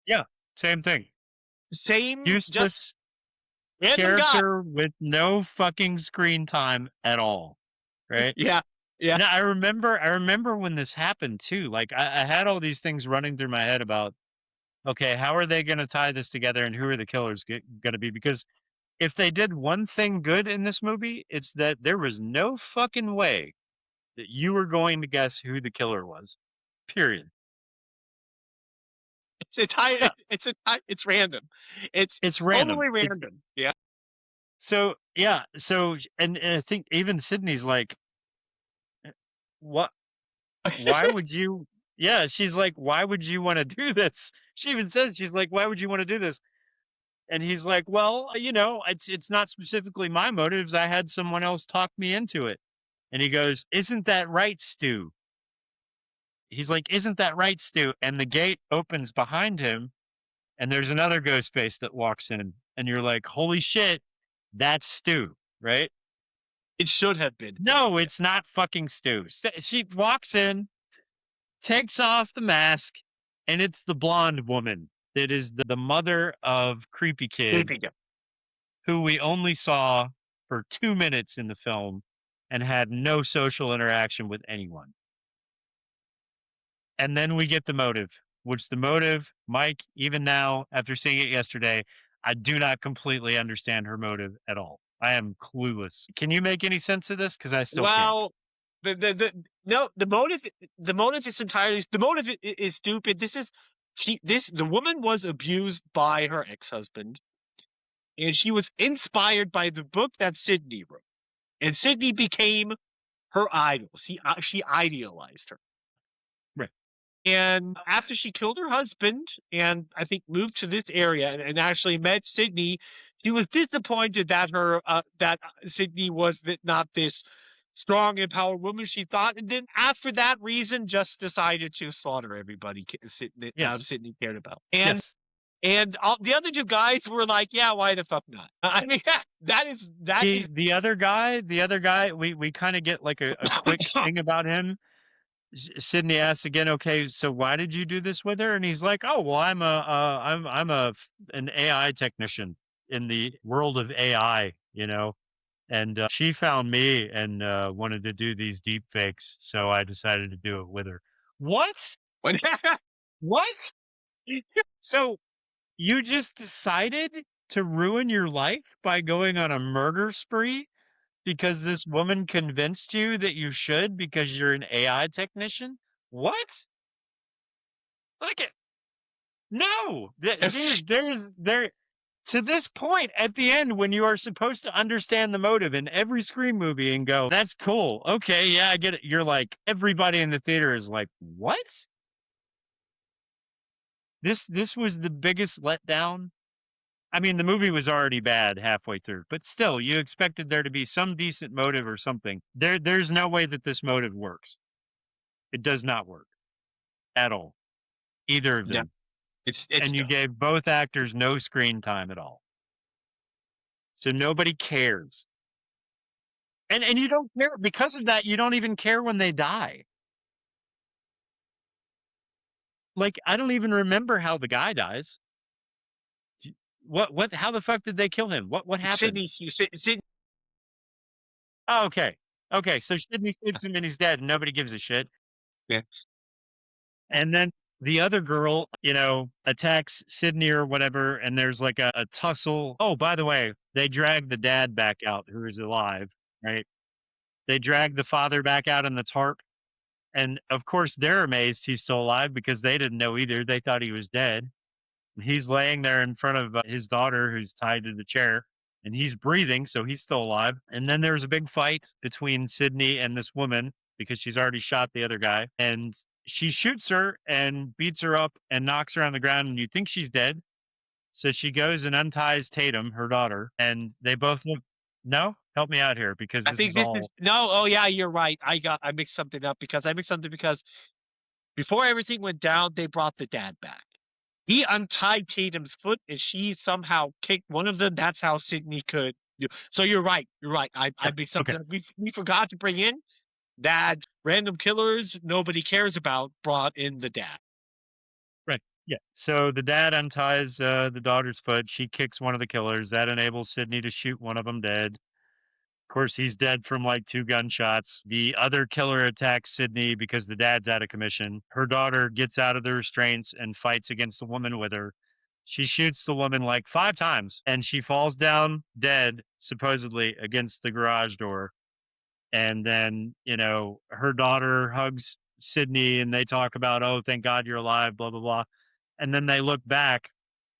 Yeah, same thing. Same, just Useless random guy. character with no fucking screen time at all, right? Yeah. And I remember when this happened too. Like, I had all these things running through my head about, okay, how are they going to tie this together, and who are the killers going to be? Because if they did one thing good in this movie, it's that there was no fucking way that you were going to guess who the killer was. Period. Yeah. It's random. It's random. totally random. Yeah. So yeah, and I think even Sydney's like, what? Why would you? Yeah, she's like, "Why would you want to do this?" She even says, she's like, "Why would you want to do this?" And he's like, "Well, it's not specifically my motives. I had someone else talk me into it." And he goes, "Isn't that right, Stu?" He's like, "Isn't that right, Stu?" And the gate opens behind him, and there's another ghost face that walks in, and you're like, "Holy shit, that's Stu," right? It should have been. No, it's not fucking Stu. She walks in, takes off the mask, and it's the blonde woman that is the mother of Creepy Kid, who we only saw for 2 minutes in the film and had no social interaction with anyone. And then we get the motive, which the motive, Mike, even now, after seeing it yesterday, I do not completely understand her motive at all. I am clueless. Can you make any sense of this? Because I still can't. Well, the motive is entirely, the motive is stupid. The woman was abused by her ex-husband, and she was inspired by the book that Sydney wrote, and Sydney became her idol. She idealized her. Right. And after she killed her husband, and I think moved to this area and actually met Sydney, she was disappointed that Sydney was not this strong, empowered woman she thought, and then after that reason, just decided to slaughter everybody Yes. Sydney cared about. And Yes. And the other two guys were like, "Yeah, why the fuck not?" I mean, that is The other guy, we kind of get like a quick thing about him. Sydney asks again, okay, so why did you do this with her? And he's like, oh, well, an AI technician in the world of AI, and she found me and wanted to do these deep fakes, so I decided to do it with her. What? What? So you just decided to ruin your life by going on a murder spree because this woman convinced you that you should because you're an AI technician? What? Like it? No. Dude, there to this point at the end when you are supposed to understand the motive in every Scream movie and go, that's cool. Okay, yeah, I get it. You're like, everybody in the theater is like, what? This was the biggest letdown. I mean, the movie was already bad halfway through, but still, you expected there to be some decent motive or something. There's no way that this motive works. It does not work at all. Either of them. And you gave both actors no screen time at all. So nobody cares. And you don't care because of that, you don't even care when they die. Like, I don't even remember how the guy dies. How the fuck did they kill him? What happened? Sydney. Oh, okay. Okay, so Sydney shoots him and he's dead and nobody gives a shit. Yeah. And then the other girl, attacks Sydney or whatever, and there's like a tussle. Oh, by the way, they drag the dad back out who is alive, right? They drag the father back out in the tarp. And of course, they're amazed he's still alive because they didn't know either. They thought he was dead. He's laying there in front of his daughter who's tied to the chair and he's breathing. So he's still alive. And then there's a big fight between Sydney and this woman because she's already shot the other guy. And she shoots her and beats her up and knocks her on the ground. And you think she's dead. So she goes and unties Tatum, her daughter, and they both look. No, help me out here because I think this is no. Oh yeah, you're right. I mixed something up because before everything went down, they brought the dad back. He untied Tatum's foot, and she somehow kicked one of them. That's how Sydney could. So you're right. You're right. I mixed something up. We forgot to bring in that random killers nobody cares about brought in the dad. Right. Yeah. So the dad unties the daughter's foot. She kicks one of the killers. That enables Sydney to shoot one of them dead. Of course, he's dead from like 2 gunshots. The other killer attacks Sydney because the dad's out of commission. Her daughter gets out of the restraints and fights against the woman with her. She shoots the woman like 5 times and she falls down dead, supposedly, against the garage door. And then, her daughter hugs Sydney and they talk about, oh, thank God you're alive, blah, blah, blah. And then they look back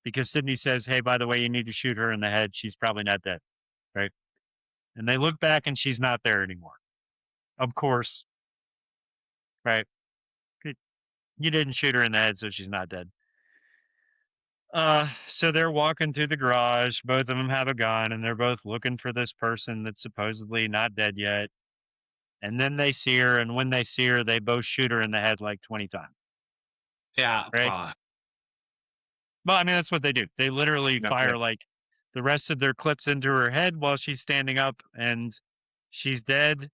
because Sydney says, hey, by the way, you need to shoot her in the head. She's probably not dead. Right. And they look back and she's not there anymore. Of course. Right. You didn't shoot her in the head, so she's not dead. So they're walking through the garage. Both of them have a gun and they're both looking for this person that's supposedly not dead yet. And then they see her, and when they see her, they both shoot her in the head like 20 times. Yeah. Right. Well, I mean, that's what they do. They literally fire like the rest of their clips into her head while she's standing up and she's dead.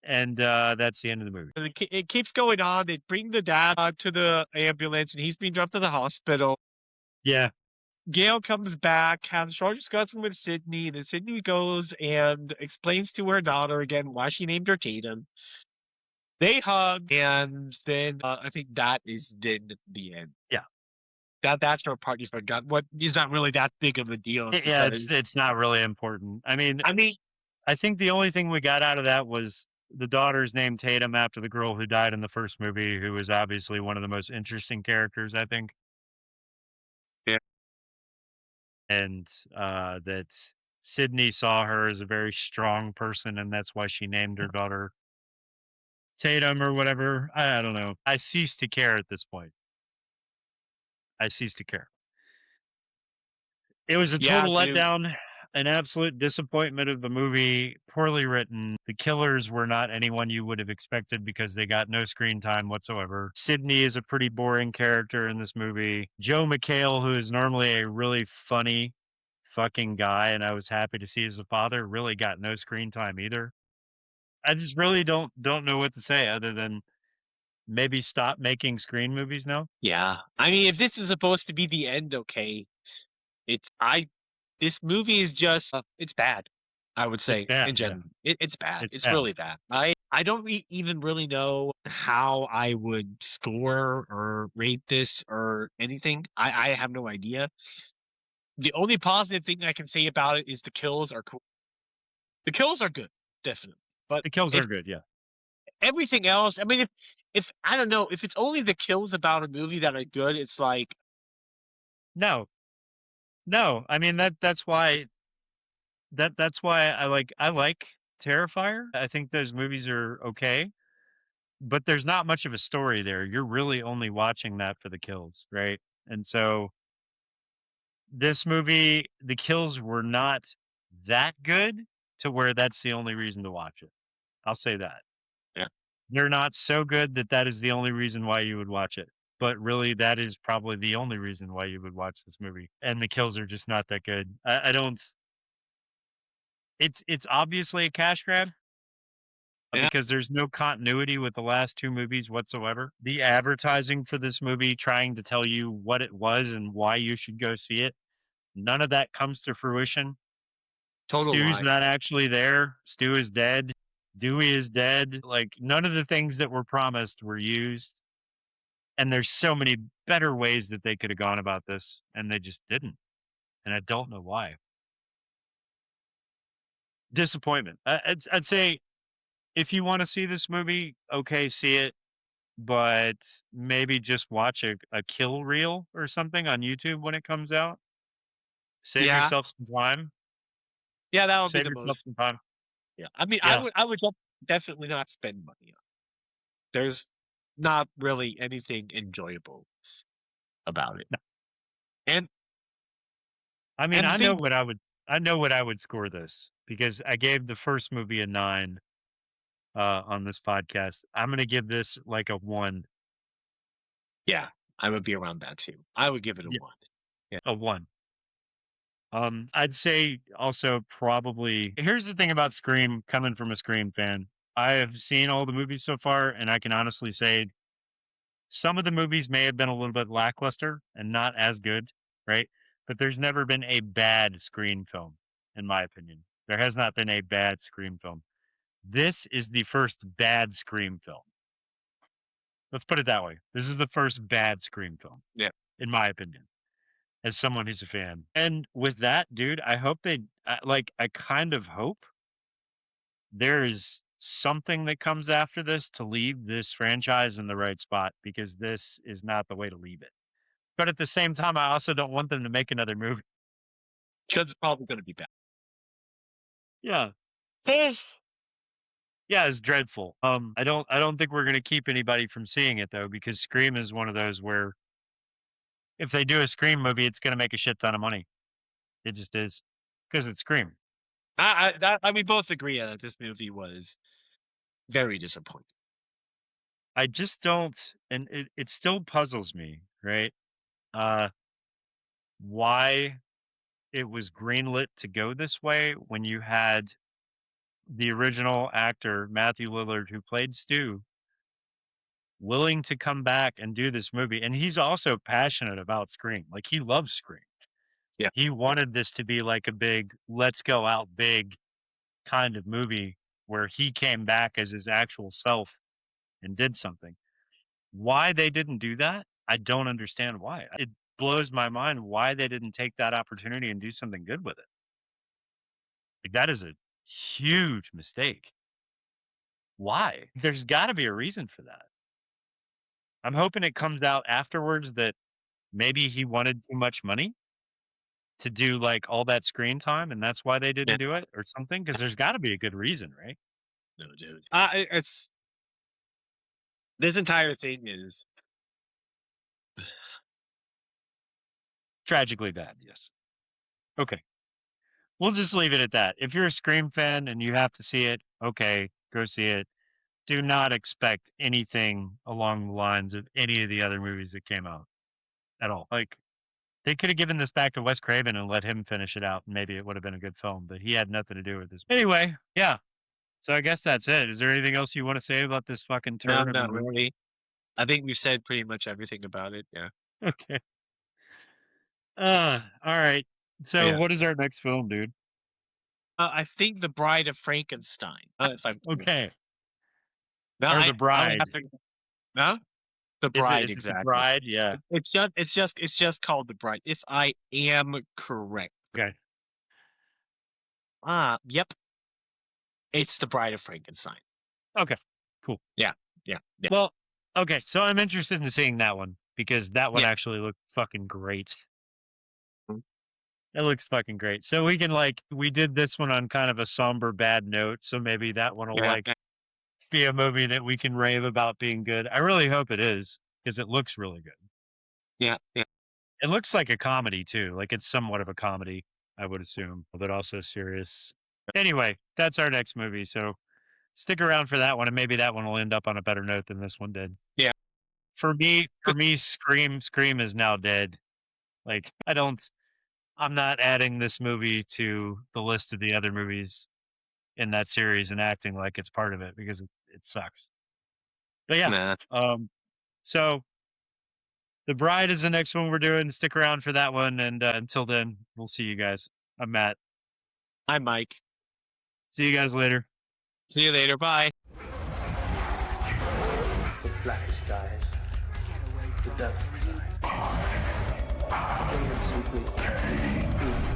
And that's the end of the movie. It keeps going on. They bring the dad to the ambulance and he's being dropped to the hospital. Yeah. Gail comes back, has a short discussion with Sydney. Then Sydney goes and explains to her daughter again why she named her Tatum. They hug, and then I think that is then the end. Yeah. That's her part you forgot. What is not really that big of a deal. Yeah, it's not really important. I mean, I think the only thing we got out of that was the daughter's named Tatum after the girl who died in the first movie, who was obviously one of the most interesting characters, I think. Yeah. And that Sydney saw her as a very strong person, and that's why she named her daughter Tatum or whatever. I don't know. I cease to care at this point. I cease to care. It was a total letdown. an absolute disappointment of a movie, poorly written. The killers were not anyone you would have expected because they got no screen time whatsoever. Sydney is a pretty boring character in this movie. Joe McHale, who is normally a really funny fucking guy, and I was happy to see as a father, really got no screen time either. I just really don't know what to say other than maybe stop making screen movies now. Yeah. I mean, if this is supposed to be the end, okay. This movie is just, it's bad. I would It's say bad. in Yeah. general, it's bad. It's It's bad. really bad. I don't even really know how I would score or rate this or anything. I have no idea. The only positive thing I can say about it is the kills are cool. The kills are good, definitely. But The kills if are good, yeah. everything else, I mean, if I don't know, if it's only the kills about a movie that are good, it's like, No. No. I mean that's why I like Terrifier. I think those movies are okay, but there's not much of a story there. You're really only watching that for the kills, right? And so this movie, the kills were not that good to where that's the only reason to watch it. I'll say that. yeah. They're not so good that that is the only reason why you would watch it. But really, that is probably the only reason why you would watch this movie. And the kills are just not that good. I don't. It's obviously a cash grab Yeah. because there's no continuity with the last two movies whatsoever. The advertising for this movie, trying to tell you what it was and why you should go see it, none of that comes to fruition. Total Stu's lie. not actually there. Stu is dead. Dewey is dead. Like none of the things that were promised were used. And there's so many better ways that they could have gone about this, and they just didn't. And I don't know why. Disappointment. I'd say if you want to see this movie, okay, see it, but maybe just watch a kill reel or something on YouTube when it comes out. Save Yeah. yourself some time. Yeah, that would be Save the yourself most. some time. Yeah. I mean, Yeah. I would definitely not spend money on it. There's not really anything enjoyable about it. No. And I mean, the thing, I know what I would score this because I gave the first movie a 9 on this podcast. I'm going to give this like a 1. yeah, I would be around that too. I would give it a Yeah. 1. Yeah. A 1. I'd say also probably here's the thing about Scream coming from a Scream fan. I have seen all the movies so far, and I can honestly say some of the movies may have been a little bit lackluster and not as good, right? But there's never been a bad Scream film, in my opinion. There has not been a bad Scream film. This is the first bad Scream film. Let's put it that way. This is the first bad Scream film, Yeah. in my opinion, as someone who's a fan. And with that, dude, I hope I kind of hope there is something that comes after this to leave this franchise in the right spot because this is not the way to leave it. But at the same time, I also don't want them to make another movie. Because it's probably going to be bad. Yeah. Yeah, it's dreadful. I don't think we're gonna keep anybody from seeing it though, because Scream is one of those where if they do a Scream movie, it's gonna make a shit ton of money. It just is. Because it's Scream. We both agree that this movie was very disappointing. I just don't and it still puzzles me, right? Uh why it was greenlit to go this way when you had the original actor, Matthew Lillard, who played Stu, willing to come back and do this movie. And he's also passionate about Scream. Like he loves Scream. Yeah. He wanted this to be like a big, let's go out big kind of movie where he came back as his actual self and did something. Why they didn't do that, I don't understand why. It blows my mind why they didn't take that opportunity and do something good with it. Like that is a huge mistake. Why? There's got to be a reason for that. I'm hoping it comes out afterwards that maybe he wanted too much money to do like all that screen time and that's why they didn't do it or something because there's got to be a good reason, right? No, dude. It's this entire thing is Tragically bad, yes. Okay. we'll just leave it at that. If you're a Scream fan and you have to see it, okay, go see it. Do not expect anything along the lines of any of the other movies that came out at all. Like, they could have given this back to Wes Craven and let him finish it out, and maybe it would have been a good film, but he had nothing to do with this. Anyway, yeah. So I guess that's it. Is there anything else you want to say about this fucking No, turd? not really. I think we've said pretty much everything about it. Yeah. Okay. All right. So Yeah. what is our next film, dude? I think The Bride of Frankenstein. If I'm Okay. no, Or I The would Bride. have to, no, The Is Bride, it The exactly. Bride? Yeah. It's just called The Bride. If I am correct. Okay. Yep. It's The Bride of Frankenstein. Okay. Cool. Yeah. Well, okay. So I'm interested in seeing that one because that one Yeah. actually looked fucking great. Mhm. It looks fucking great. So we did this one on kind of a somber, bad note. So maybe that one will Yeah. be a movie that we can rave about being good. I really hope it is because it looks really good. Yeah. It looks like a comedy too. Like it's somewhat of a comedy, I would assume, but also serious. Anyway, that's our next movie. So stick around for that one, and maybe that one will end up on a better note than this one did. Yeah. For me, Scream is now dead. Like I'm not adding this movie to the list of the other movies in that series and acting like it's part of it because it sucks. But yeah, Nah. so The Bride is the next one we're doing. Stick around for that one, and until then, we'll see you guys. I'm Matt. I'm Mike. See you guys later. See you later. Bye. The black skies, the dark skies. They have simply